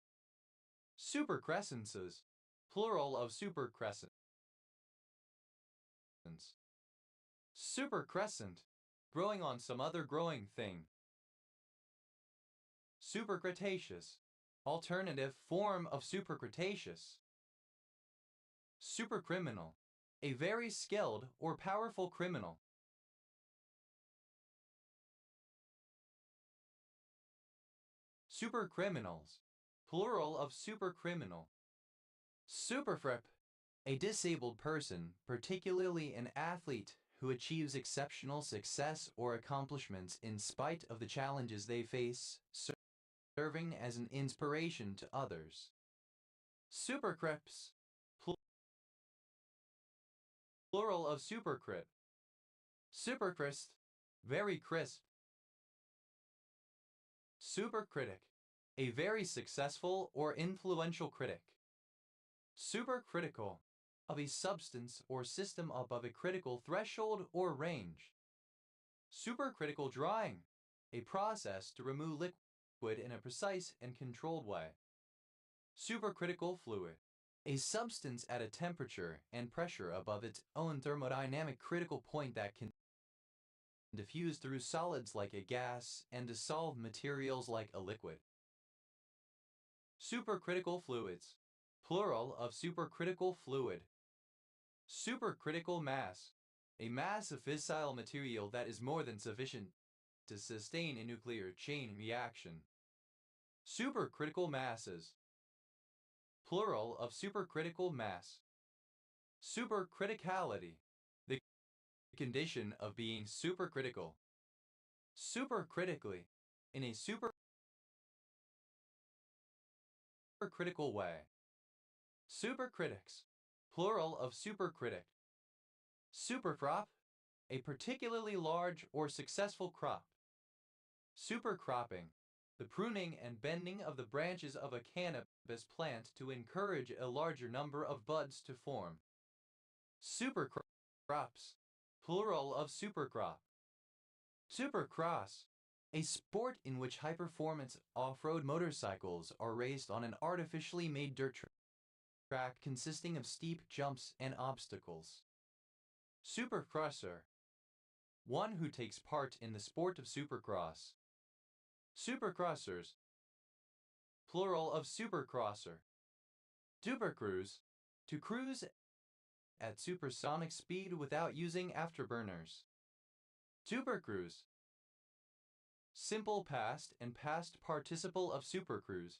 Supercrescences, plural of supercrescents. Supercrescent, growing on some other growing thing. Supercretaceous, alternative form of supercretaceous. Supercriminal, a very skilled or powerful criminal. Supercriminals, plural of supercriminal. Superfrip, a disabled person, particularly an athlete who achieves exceptional success or accomplishments in spite of the challenges they face, serving as an inspiration to others. Supercrips, plural of supercrip. Supercrisp, very crisp. Supercritic, a very successful or influential critic. Supercritical, of a substance or system above a critical threshold or range. Supercritical drying, a process to remove liquid in a precise and controlled way. Supercritical fluid, a substance at a temperature and pressure above its own thermodynamic critical point that can diffuse through solids like a gas and dissolve materials like a liquid. Supercritical fluids, plural of supercritical fluid. Supercritical mass, a mass of fissile material that is more than sufficient to sustain a nuclear chain reaction. Supercritical masses, plural of supercritical mass. Supercriticality, the condition of being supercritical. Supercritically, in a supercritical way. Supercritics, plural of supercritic. Supercrop, a particularly large or successful crop. Supercropping, the pruning and bending of the branches of a cannabis plant to encourage a larger number of buds to form. Supercrops, plural of supercrop. Supercross, a sport in which high-performance off-road motorcycles are raced on an artificially made dirt track consisting of steep jumps and obstacles. Supercrosser, one who takes part in the sport of supercross. Supercrossers, plural of supercrosser. Dupercruise, to cruise at supersonic speed without using afterburners. Dupercruise, simple past and past participle of supercruise.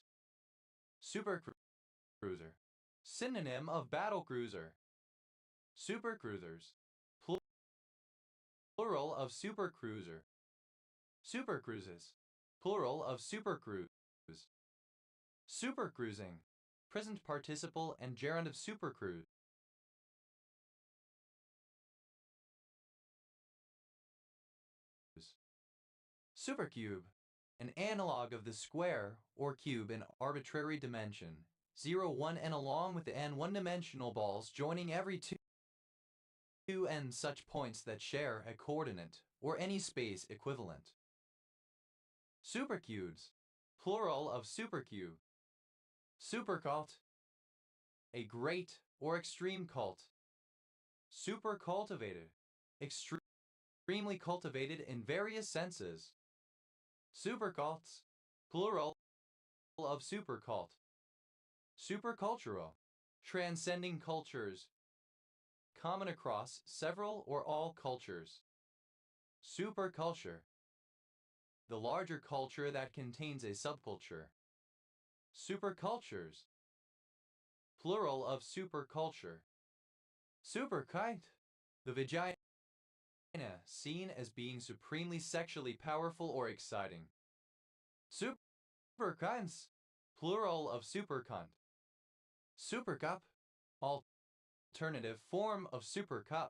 Supercruiser, synonym of battlecruiser. Supercruisers, plural of supercruiser. Supercruises, plural of supercruise. Supercruising, present participle and gerund of supercruise. Supercube, an analog of the square or cube in arbitrary dimension, 0, 1 and along with the n one-dimensional balls joining every two n such points that share a coordinate or any space equivalent. Supercubes, plural of supercube. Supercult, a great or extreme cult. Supercultivated, extremely cultivated in various senses. Supercults, plural of supercult. Supercultural, transcending cultures, common across several or all cultures. Superculture, the larger culture that contains a subculture. Supercultures, plural of superculture. Superkite, the vagina seen as being supremely sexually powerful or exciting. Supercunts, plural of supercunt. Supercup, alternative form of supercup.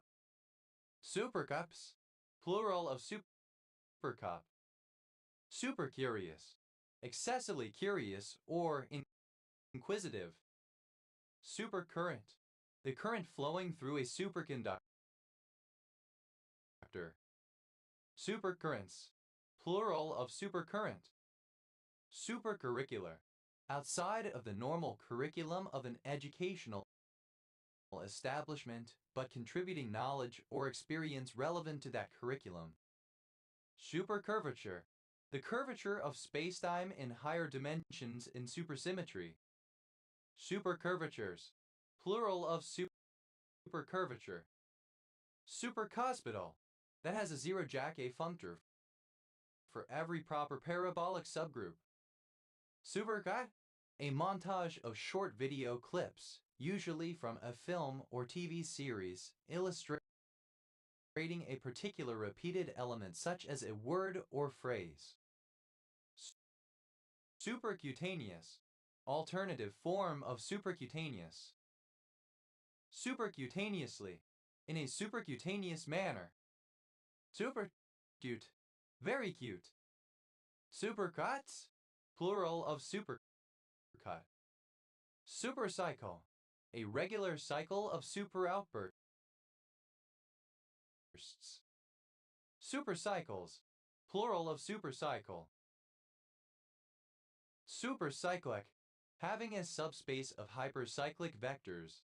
Supercups, plural of supercup. Supercurious, excessively curious or inquisitive. Supercurrent, the current flowing through a superconductor. Supercurrents, plural of supercurrent. Supercurricular, outside of the normal curriculum of an educational establishment, but contributing knowledge or experience relevant to that curriculum. Supercurvature, the curvature of spacetime in higher dimensions in supersymmetry. Supercurvatures, plural of supercurvature. Supercospital, that has a zero Jack A functor for every proper parabolic subgroup. Supercut, a montage of short video clips, usually from a film or TV series, illustrating a particular repeated element such as a word or phrase. Supercutaneous, alternative form of supercutaneous. Supercutaneously, in a supercutaneous manner. Super cute, very cute. Supercuts, plural of supercut. Supercycle, a regular cycle of super outbursts. Supercycles, plural of supercycle. Supercyclic, having a subspace of hypercyclic vectors.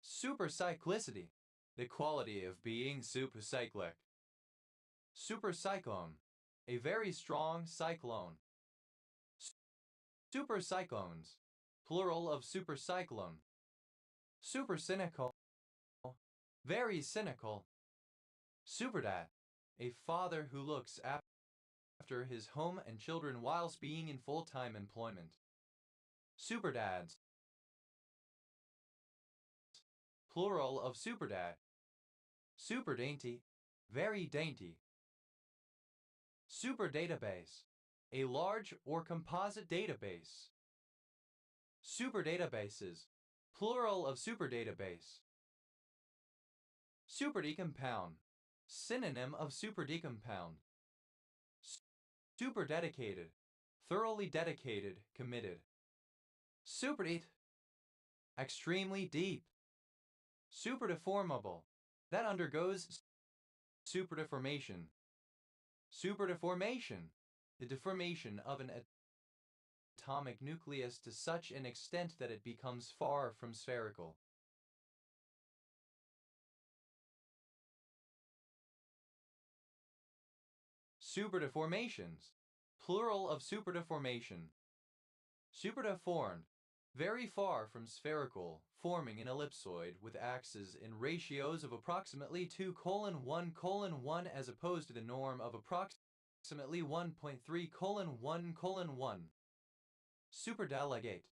Supercyclicity, the quality of being supercyclic. Supercyclone, a very strong cyclone. Supercyclones, plural of supercyclone. Supercynical, very cynical. Superdad, a father who looks after his home and children whilst being in full-time employment. Superdads, plural of superdad. Super dainty, very dainty. Superdatabase, a large or composite database. Superdatabases, plural of superdatabase. Superdecompound, synonym of superdecompound. Superdedicated, thoroughly dedicated, committed. Superdeep, extremely deep. Superdeformable, that undergoes superdeformation. Superdeformation, the deformation of an atomic nucleus to such an extent that it becomes far from spherical. Superdeformations, plural of superdeformation. Superdeformed, very far from spherical, forming an ellipsoid with axes in ratios of approximately 2:1:1 as opposed to the norm of approximately 1.3:1:1. Superdelegate,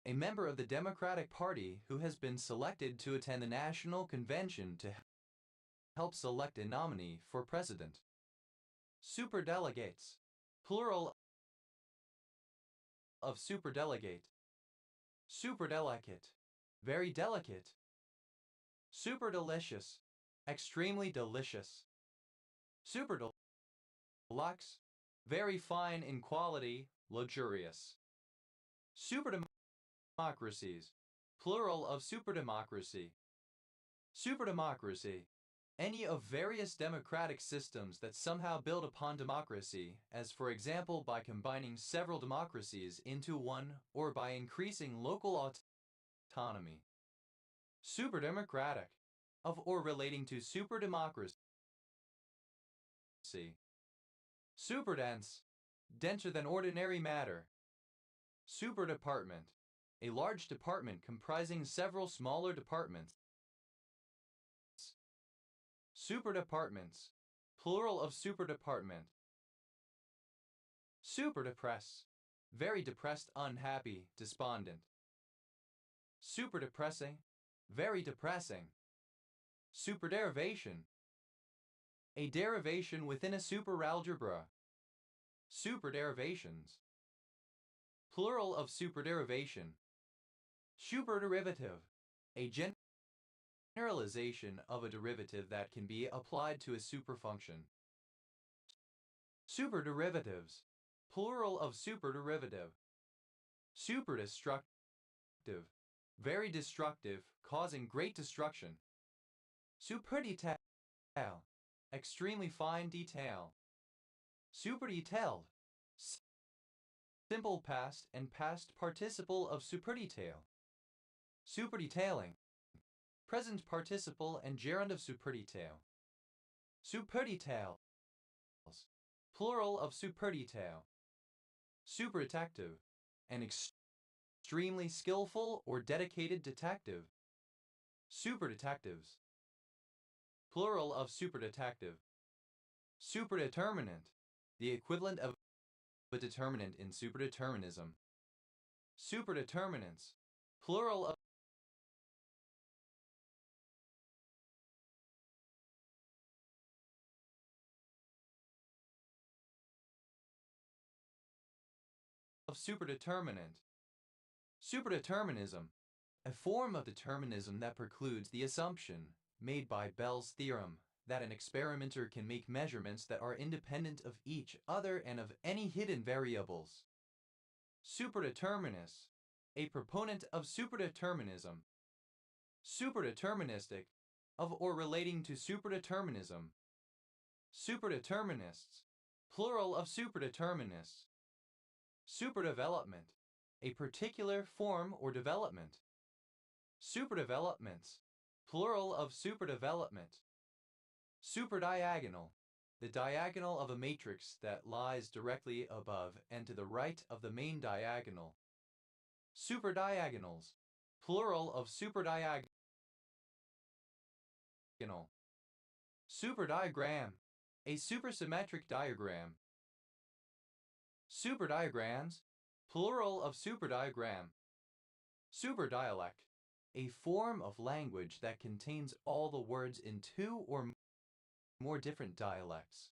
a member of the Democratic Party who has been selected to attend the National Convention to help select a nominee for president. Superdelegates, plural of superdelegate. Superdelicate, very delicate. Superdelicious, extremely delicious. Superdeluxe, very fine in quality, luxurious. Superdemocracies, plural of superdemocracy. Superdemocracy, any of various democratic systems that somehow build upon democracy, as for example by combining several democracies into one or by increasing local autonomy. Superdemocratic, of or relating to superdemocracy. Superdense, denser than ordinary matter. Superdepartment, a large department comprising several smaller departments. Superdepartments, plural of superdepartment. Superdepress, very depressed, unhappy, despondent. Superdepressing, very depressing. Superderivation, a derivation within a superalgebra. Superderivations, plural of superderivation. Superderivative, a generalization of a derivative that can be applied to a superfunction. Superderivatives, plural of superderivative. Superdestructive, very destructive, causing great destruction. Superdetail, extremely fine detail. Superdetailed, simple past and past participle of superdetail. Superdetailing, present participle and gerund of superdetail. Superdetails, plural of superdetail. Superdetective, an extremely skillful or dedicated detective. Superdetectives, plural of superdetective. Superdeterminant, the equivalent of a determinant in superdeterminism. Superdeterminants, plural of superdeterminant. Superdeterminism, a form of determinism that precludes the assumption, made by Bell's theorem, that an experimenter can make measurements that are independent of each other and of any hidden variables. Superdeterminist, a proponent of superdeterminism. Superdeterministic, of or relating to superdeterminism. Superdeterminists, plural of superdeterminists. Superdevelopment, a particular form or development. Superdevelopments, plural of superdevelopment. Superdiagonal, the diagonal of a matrix that lies directly above and to the right of the main diagonal. Superdiagonals, plural of superdiagonal. Superdiagram, a supersymmetric diagram. Superdiagrams, plural of superdiagram. Superdialect, a form of language that contains all the words in two or more different dialects.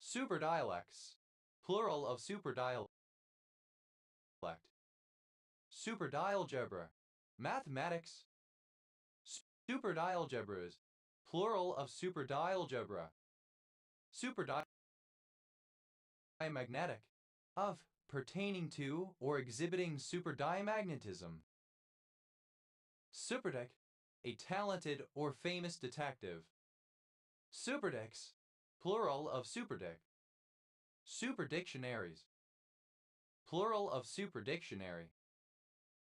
Superdialects, plural of superdialect. Superdialgebra, mathematics. Superdialgebras, plural of superdialgebra. Superdiamagnetic, of, pertaining to, or exhibiting superdiamagnetism. Superdic, a talented or famous detective. Superdicts, plural of superdic. Superdictionaries, plural of superdictionary.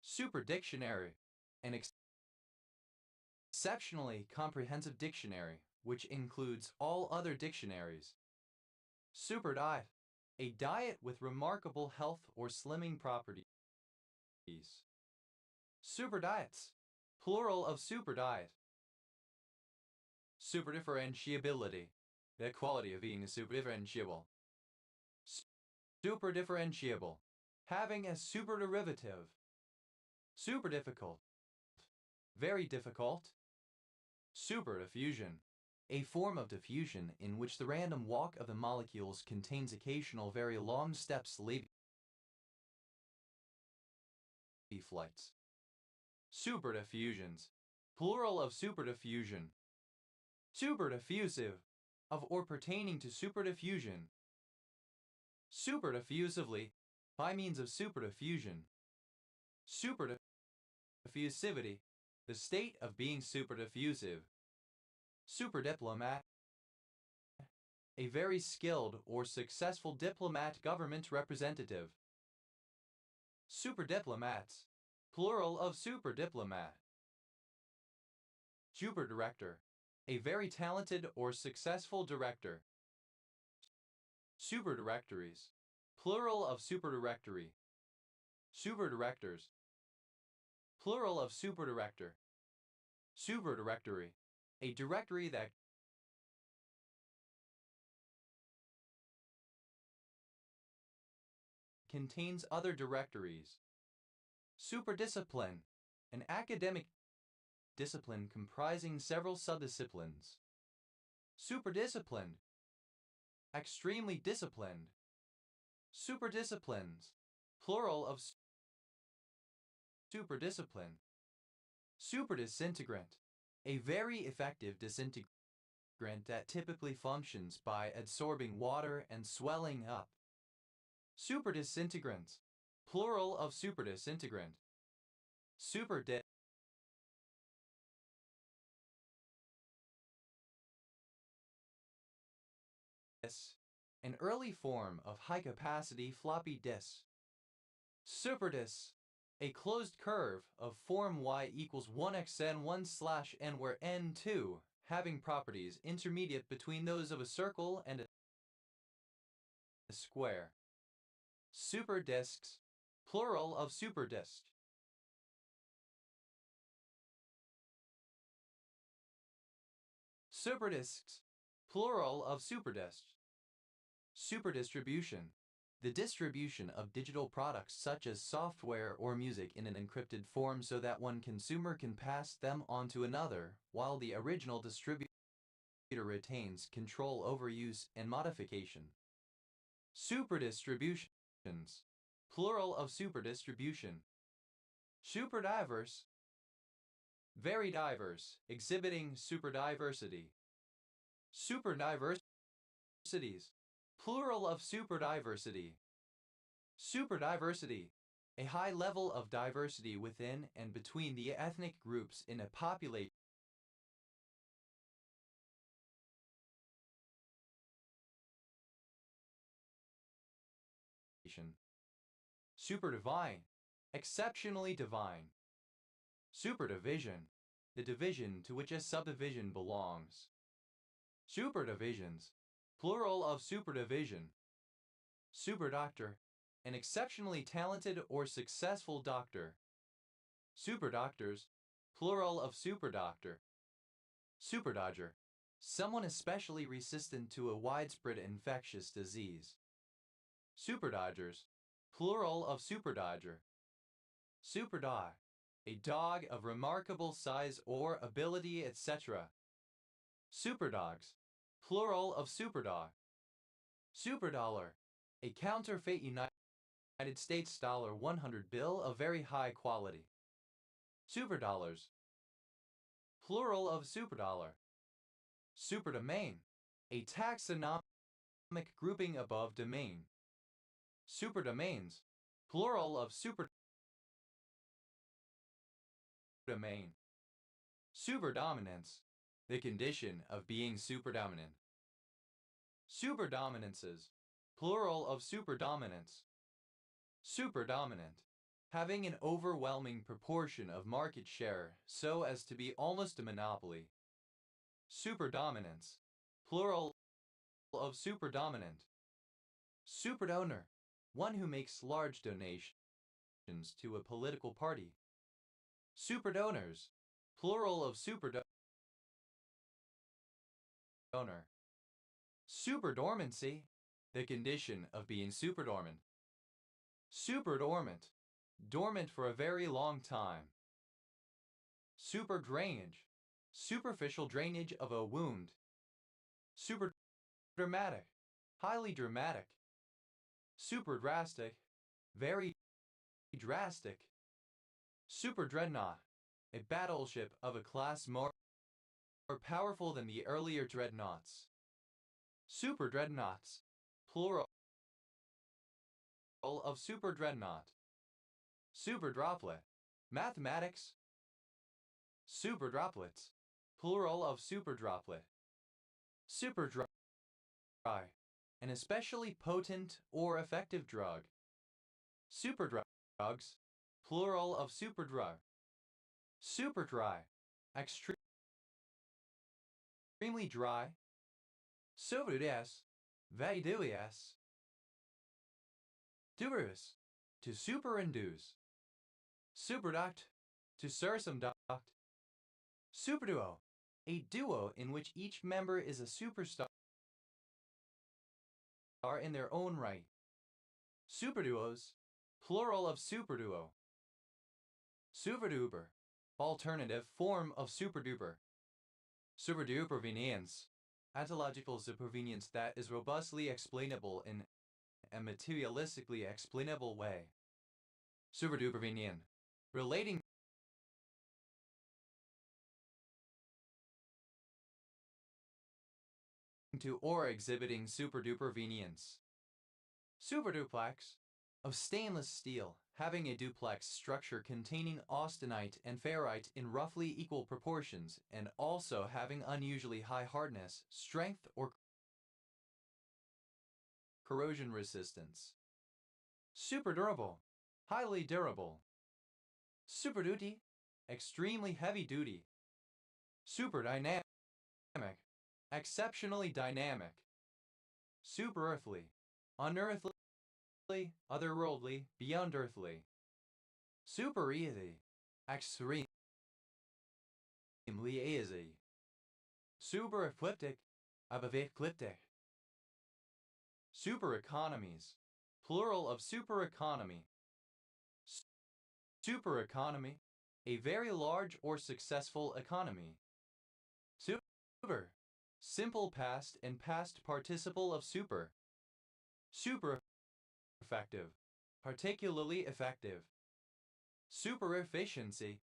Superdictionary, an exceptionally comprehensive dictionary, which includes all other dictionaries. Superdiet, a diet with remarkable health or slimming properties. Superdiets, plural of superdiet. Superdifferentiability, the quality of being superdifferentiable. Superdifferentiable, having a superderivative. Superdifficult, very difficult. Superdiffusion, a form of diffusion in which the random walk of the molecules contains occasional very long steps leading flights. Superdiffusions, plural of superdiffusion. Superdiffusive, of or pertaining to superdiffusion. Superdiffusively, by means of superdiffusion. Superdiffusivity, the state of being superdiffusive. Superdiplomat, a very skilled or successful diplomat, government representative. Superdiplomats, plural of superdiplomat. Superdirector, a very talented or successful director. Superdirectories, plural of superdirectory. Superdirectors, Plural of superdirector. Superdirectory. A directory that contains other directories. Superdiscipline. An academic discipline comprising several subdisciplines. Superdisciplined. Extremely disciplined. Superdisciplines. Plural of superdiscipline. Superdisintegrant. A very effective disintegrant that typically functions by adsorbing water and swelling up. Superdisintegrants. Plural of superdisintegrant. Superdis. An early form of high-capacity floppy disk. Superdisk. A closed curve of form y equals 1xn1/n where n2 having properties intermediate between those of a circle and a square. Superdisks. Plural of superdisk. Superdisks. Plural of superdisks. Superdistribution. The distribution of digital products such as software or music in an encrypted form so that one consumer can pass them on to another, while the original distributor retains control over use and modification. Superdistributions. Plural of superdistribution. Superdiverse. Very diverse, exhibiting superdiversity. Superdiversities. Plural of superdiversity. Superdiversity. A high level of diversity within and between the ethnic groups in a population. Superdivine. Exceptionally divine. Superdivision. The division to which a subdivision belongs. Superdivisions. Plural of superdivision. Superdoctor. An exceptionally talented or successful doctor. Superdoctors. Plural of superdoctor. Superdodger. Someone especially resistant to a widespread infectious disease. Superdodgers. Plural of superdodger. Superdog. A dog of remarkable size or ability, etc. Superdogs. Plural of superdog. Superdollar. A counterfeit United States dollar 100 bill of very high quality. Superdollars. Plural of superdollar. Superdomain. A taxonomic grouping above domain. Superdomains. Plural of superdomain. Superdominance. The condition of being superdominant. Superdominances. Plural of superdominance. Superdominant. Having an overwhelming proportion of market share so as to be almost a monopoly. Superdominance. Plural of superdominant. Superdonor. One who makes large donations to a political party. Superdonors. Plural of superdonor. Superdormancy. The condition of being superdormant. Superdormant. Dormant for a very long time. Superdrainage. Superficial drainage of a wound. Superdramatic. Highly dramatic. Superdrastic. Very drastic. Superdreadnought. A battleship of a class more powerful than the earlier dreadnoughts. Superdreadnoughts. Plural of superdreadnought. Superdroplet. Mathematics. Superdroplets. Plural of superdroplet. Superdry. An especially potent or effective drug. Superdrugs. Plural of superdrug. Superdry. Extremely dry. Superdes. Vaiduias. Durus. To superinduce. Superduct. to Sursamduct. Superduo, a duo in which each member is a superstar in their own right. Superduos, plural of superduo. Superduper, alternative form of superduper. Superdupervenience, ontological supervenience that is robustly explainable in a materialistically explainable way. Superdupervenient, relating to or exhibiting superdupervenience. Superduplex, of stainless steel, having a duplex structure containing austenite and ferrite in roughly equal proportions, and also having unusually high hardness, strength, or corrosion resistance. Superdurable, highly durable. Superduty, extremely heavy duty. Superdynamic, exceptionally dynamic. Superearthly, unearthly, otherworldly, beyond earthly. Super-easy, extremely easy. Super-ecliptic, ecliptic. Super-economies, plural of super-economy. Super-economy, a very large or successful economy. Super, simple past and past participle of super. Super effective, particularly effective. Super efficiency,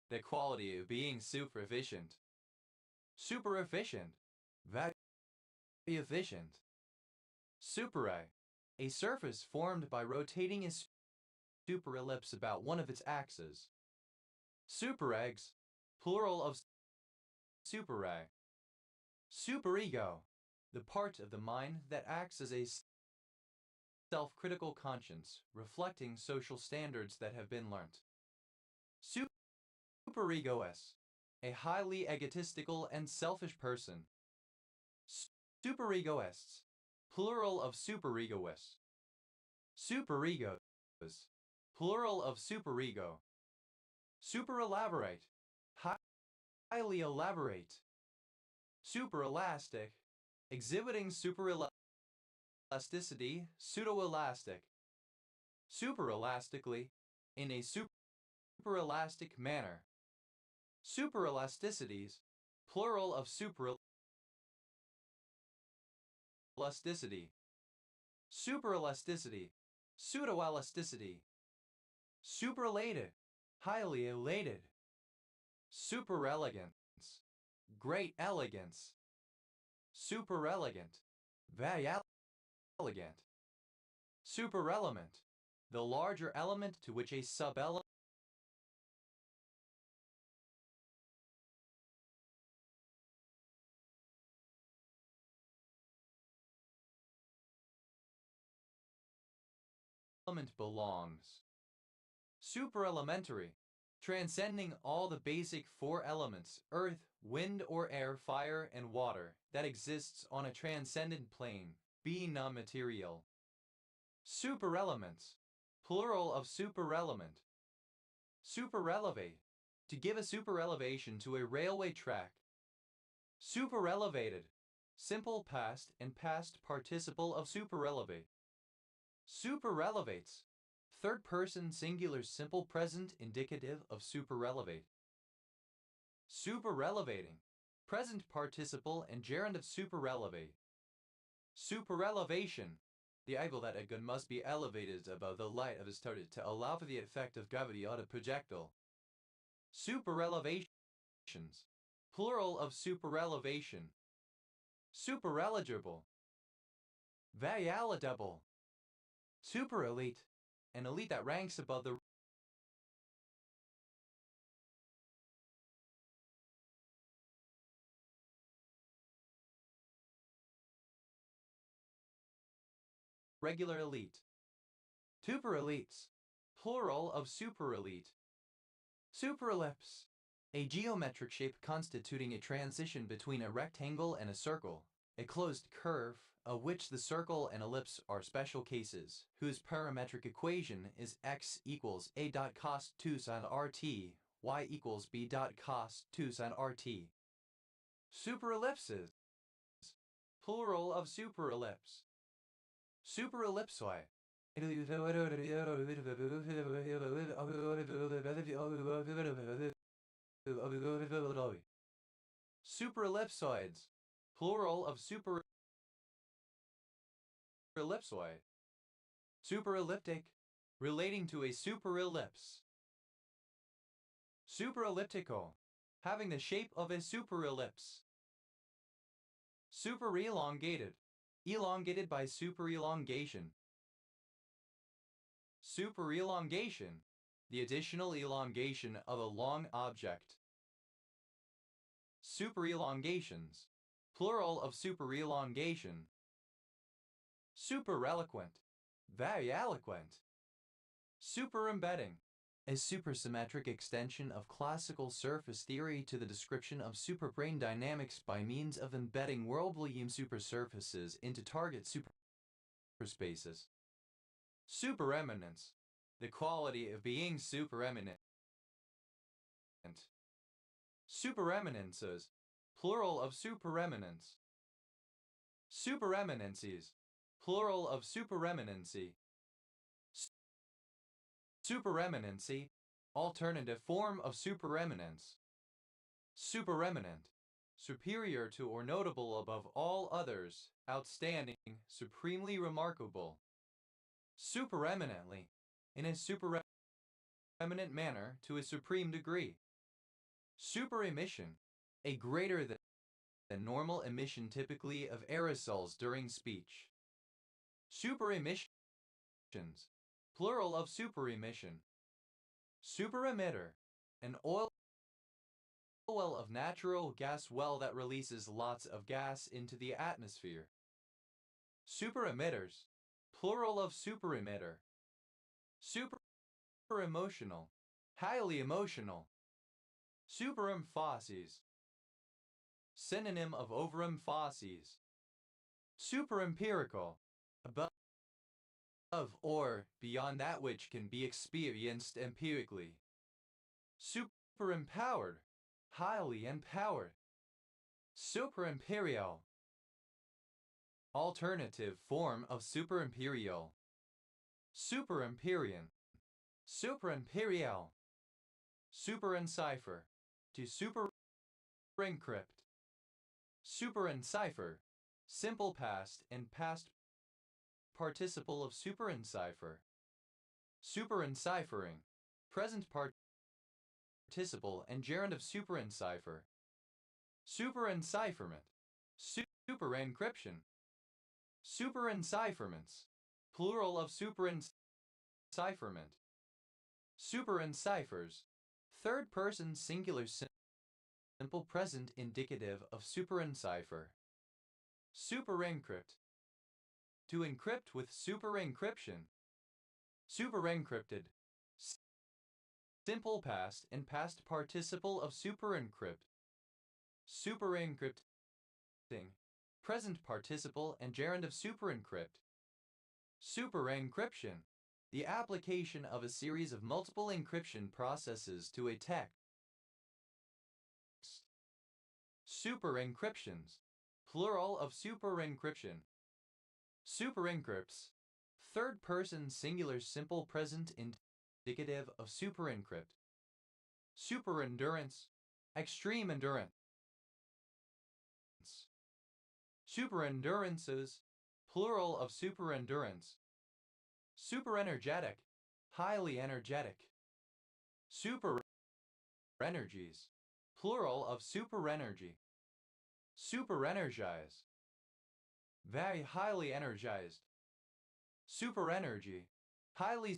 the quality of being super efficient. Super efficient, very efficient. Superae, a surface formed by rotating a superellipse about one of its axes. Supereggs, plural of superae. Superego, the part of the mind that acts as a self-critical conscience, reflecting social standards that have been learnt. Superegoist, a highly egotistical and selfish person. Superegoists, plural of superegoists. Superegos, plural of superego. Superelaborate, highly elaborate. Superelastic, exhibiting superelasticity, pseudoelastic. Superelastically, in a superelastic manner. Superelasticities, plural of superelasticity. Superelasticity, pseudoelasticity. Superelated, highly elated. Superelegance, great elegance. Superelegant, very elegant. Superelement, the larger element to which a subelement belongs. Superelementary, transcending all the basic four elements, earth, wind or air, fire, and water, that exists on a transcendent plane, being non-material. Superelements, plural of superelement. Superelevate, to give a superelevation to a railway track. Superelevated, simple past and past participle of superelevate. Superelevates, third person singular simple present indicative of superelevate. Superelevating, present participle and gerund of superelevate. Superelevation, the angle that a gun must be elevated above the light of its target to allow for the effect of gravity on a projectile. Superelevations, plural of superelevation. Supereligible, very eligible. Super elite, an elite that ranks above the regular elite. Super elites, plural of super elite. Superellipse, a geometric shape constituting a transition between a rectangle and a circle, A closed curve, of which the circle and ellipse are special cases, whose parametric equation is x equals a dot cos 2 sin rt, y equals b dot cos 2 sin rt. Superellipses. Plural of superellipse. Superellipsoi. Superellipsoids. Plural of superellipsoid. Superelliptic. Relating to a superellipse. Superelliptical. Having the shape of a superellipse. Superelongated. Elongated by superelongation. Superelongation. The additional elongation of a long object. Superelongations. Plural of superelongation. Supereloquent. Very eloquent. Superembedding. A supersymmetric extension of classical surface theory to the description of superbrane dynamics by means of embedding world-volume supersurfaces into target superspaces. Supereminence. The quality of being supereminent. Supereminences. Plural of supereminence. Supereminencies. Plural of supereminency. Supereminency. Alternative form of supereminence. Supereminent. Superior to or notable above all others, outstanding, supremely remarkable. Supereminently. In a supereminent manner to a supreme degree. Superemission. A greater than normal emission typically of aerosols during speech. Superemissions. Plural of superemission. Superemitter. An oil well of natural gas well that releases lots of gas into the atmosphere. Superemitters. Plural of superemitter. Superemotional. Highly emotional. Superemphases. Synonym of overemphases. Superempirical. Above or beyond that which can be experienced empirically. Superempowered. Highly empowered. Superimperial. Alternative form of superimperial. Superempyrean. Superimperial. Superencipher. To superencrypt. Superencipher. Simple past and past participle of superencipher. Superenciphering. Present participle and gerund of superencipher. Superencipherment. Superencryption. Superencipherments. Plural of superencipherment. Superenciphers. Third person singular simple present indicative of superencipher. Superencrypt. To encrypt with superencryption. Superencrypted. Simple past and past participle of superencrypt. Superencrypting. Present participle and gerund of superencrypt. Superencryption. The application of a series of multiple encryption processes to a text. Superencryptions. Plural of superencryption. Superencrypts. Third person singular simple present indicative of superencrypt. Superendurance. Extreme endurance. Superendurances. Plural of superendurance. Superenergetic. Highly energetic. Superenergies. Plural of superenergy. Superenergize. Very highly energized. Superenergy. Highly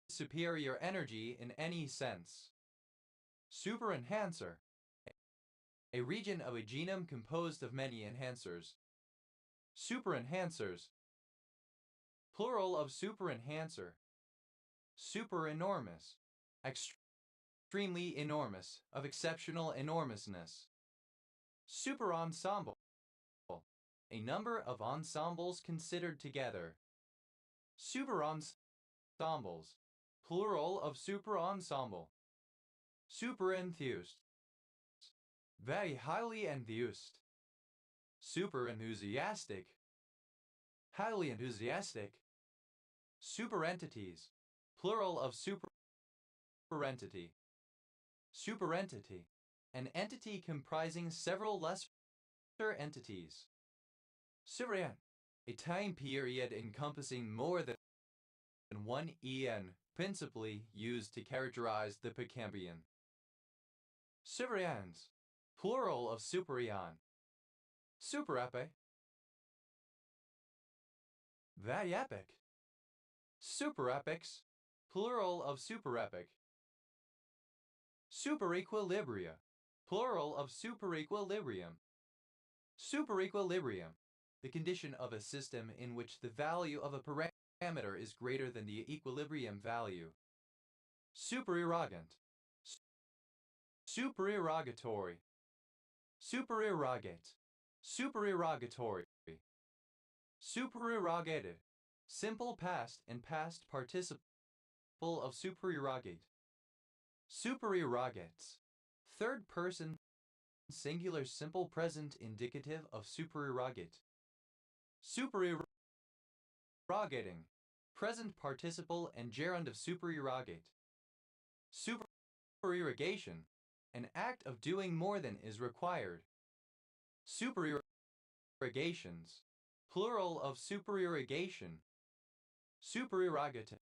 superior energy in any sense. Superenhancer. A region of a genome composed of many enhancers. Superenhancers. Plural of superenhancer. Superenormous. Extremely enormous, of exceptional enormousness. Superensemble. a number of ensembles considered together. Super ensembles, plural of super ensemble. Super enthused, very highly enthused. Super enthusiastic, highly enthusiastic. Super entities, plural of super entity. Super entity, an entity comprising several lesser entities. Surian, a time period encompassing more than one eon, principally used to characterize the Precambrian. Surians, plural of superion. Superepe, very epic. Superepics, plural of superepic. Superequilibria, plural of superequilibrium. Superequilibrium, the condition of a system in which the value of a parameter is greater than the equilibrium value. Supererogant, supererogatory, supererogate, supererogatory, supererogated, simple past and past participle of supererogate. Supererogates, third person singular simple present indicative of supererogate. Supererogating, present participle and gerund of supererogate. Supererogation, an act of doing more than is required. Supererogations, plural of supererogation. Supererogative,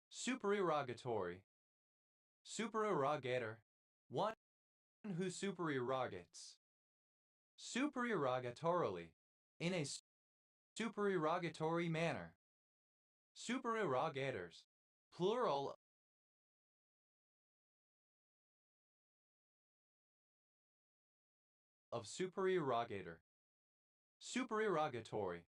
supererogatory. Supererogator, one who supererogates. Supererogatorily, in a supererogatory manner. Supererogators, plural of supererogator. Supererogatory,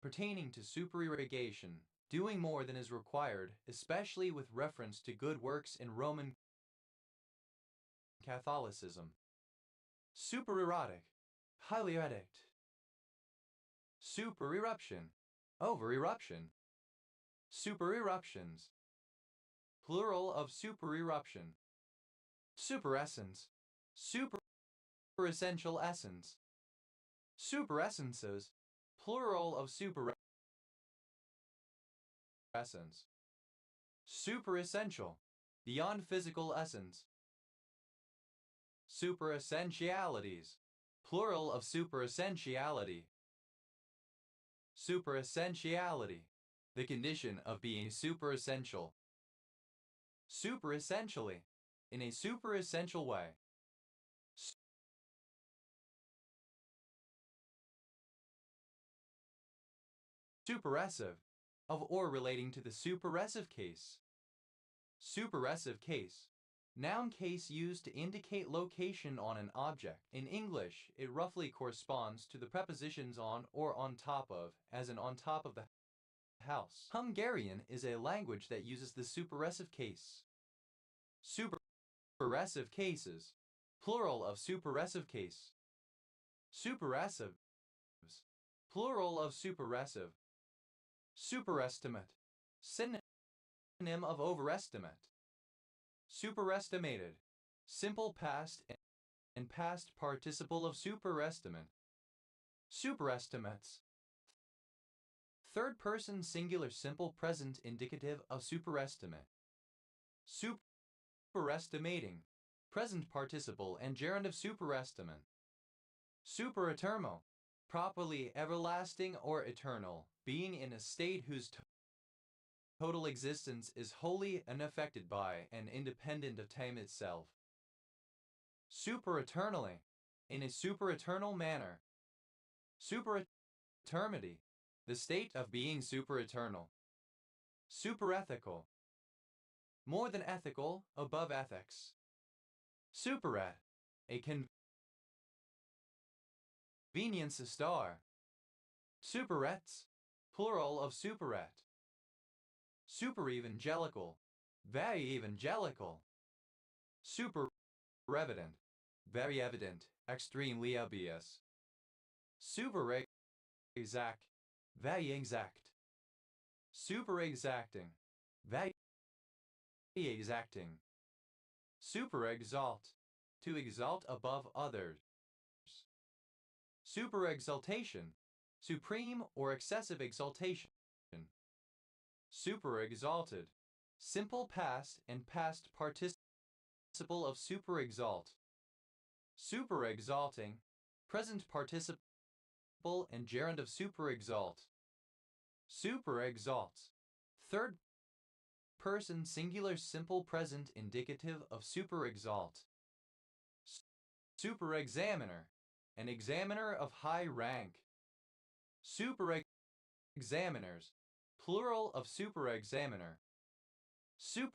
pertaining to supererogation, doing more than is required, especially with reference to good works in Roman Catholicism. Supererotic, highly erect. Supereruption, overeruption. Supereruptions, plural of supereruption. Superessence, superessential essence. Superessences, plural of superessence. Superessential, beyond physical essence. Superessentialities, plural of superessentiality. Superessentiality, the condition of being superessential. Superessentially, in a superessential way. Superessive, of or relating to the superessive case. Superessive case, noun case used to indicate location on an object. In English, it roughly corresponds to the prepositions on or on top of, as in on top of the house. Hungarian is a language that uses the superessive case. Superessive cases, plural of superessive case. Superessives, plural of superessive. Superestimate, synonym of overestimate. Superestimated, simple past and past participle of superestimate. Superestimates, third person singular simple present indicative of superestimate. Superestimating, present participle and gerund of superestimate. Supereternal, properly everlasting or eternal, being in a state whose total existence is wholly unaffected by and independent of time itself. Supereternally, in a supereternal manner. Supereternity, the state of being supereternal. Superethical, more than ethical, above ethics. Superet, a convenience star. Superettes, plural of superet. Superevangelical, very evangelical. Super evident, very evident, extremely obvious. Super exact, value exact. Super exacting, value exacting. Super exalt, to exalt above others. Super exaltation, supreme or excessive exaltation. Super exalted, simple past and past participle of super exalt. Super exalting, present participle and gerund of super exalt. Super exalts, third person singular simple present indicative of super exalt. Super examiner, an examiner of high rank. Super examiners, plural of super examiner. Super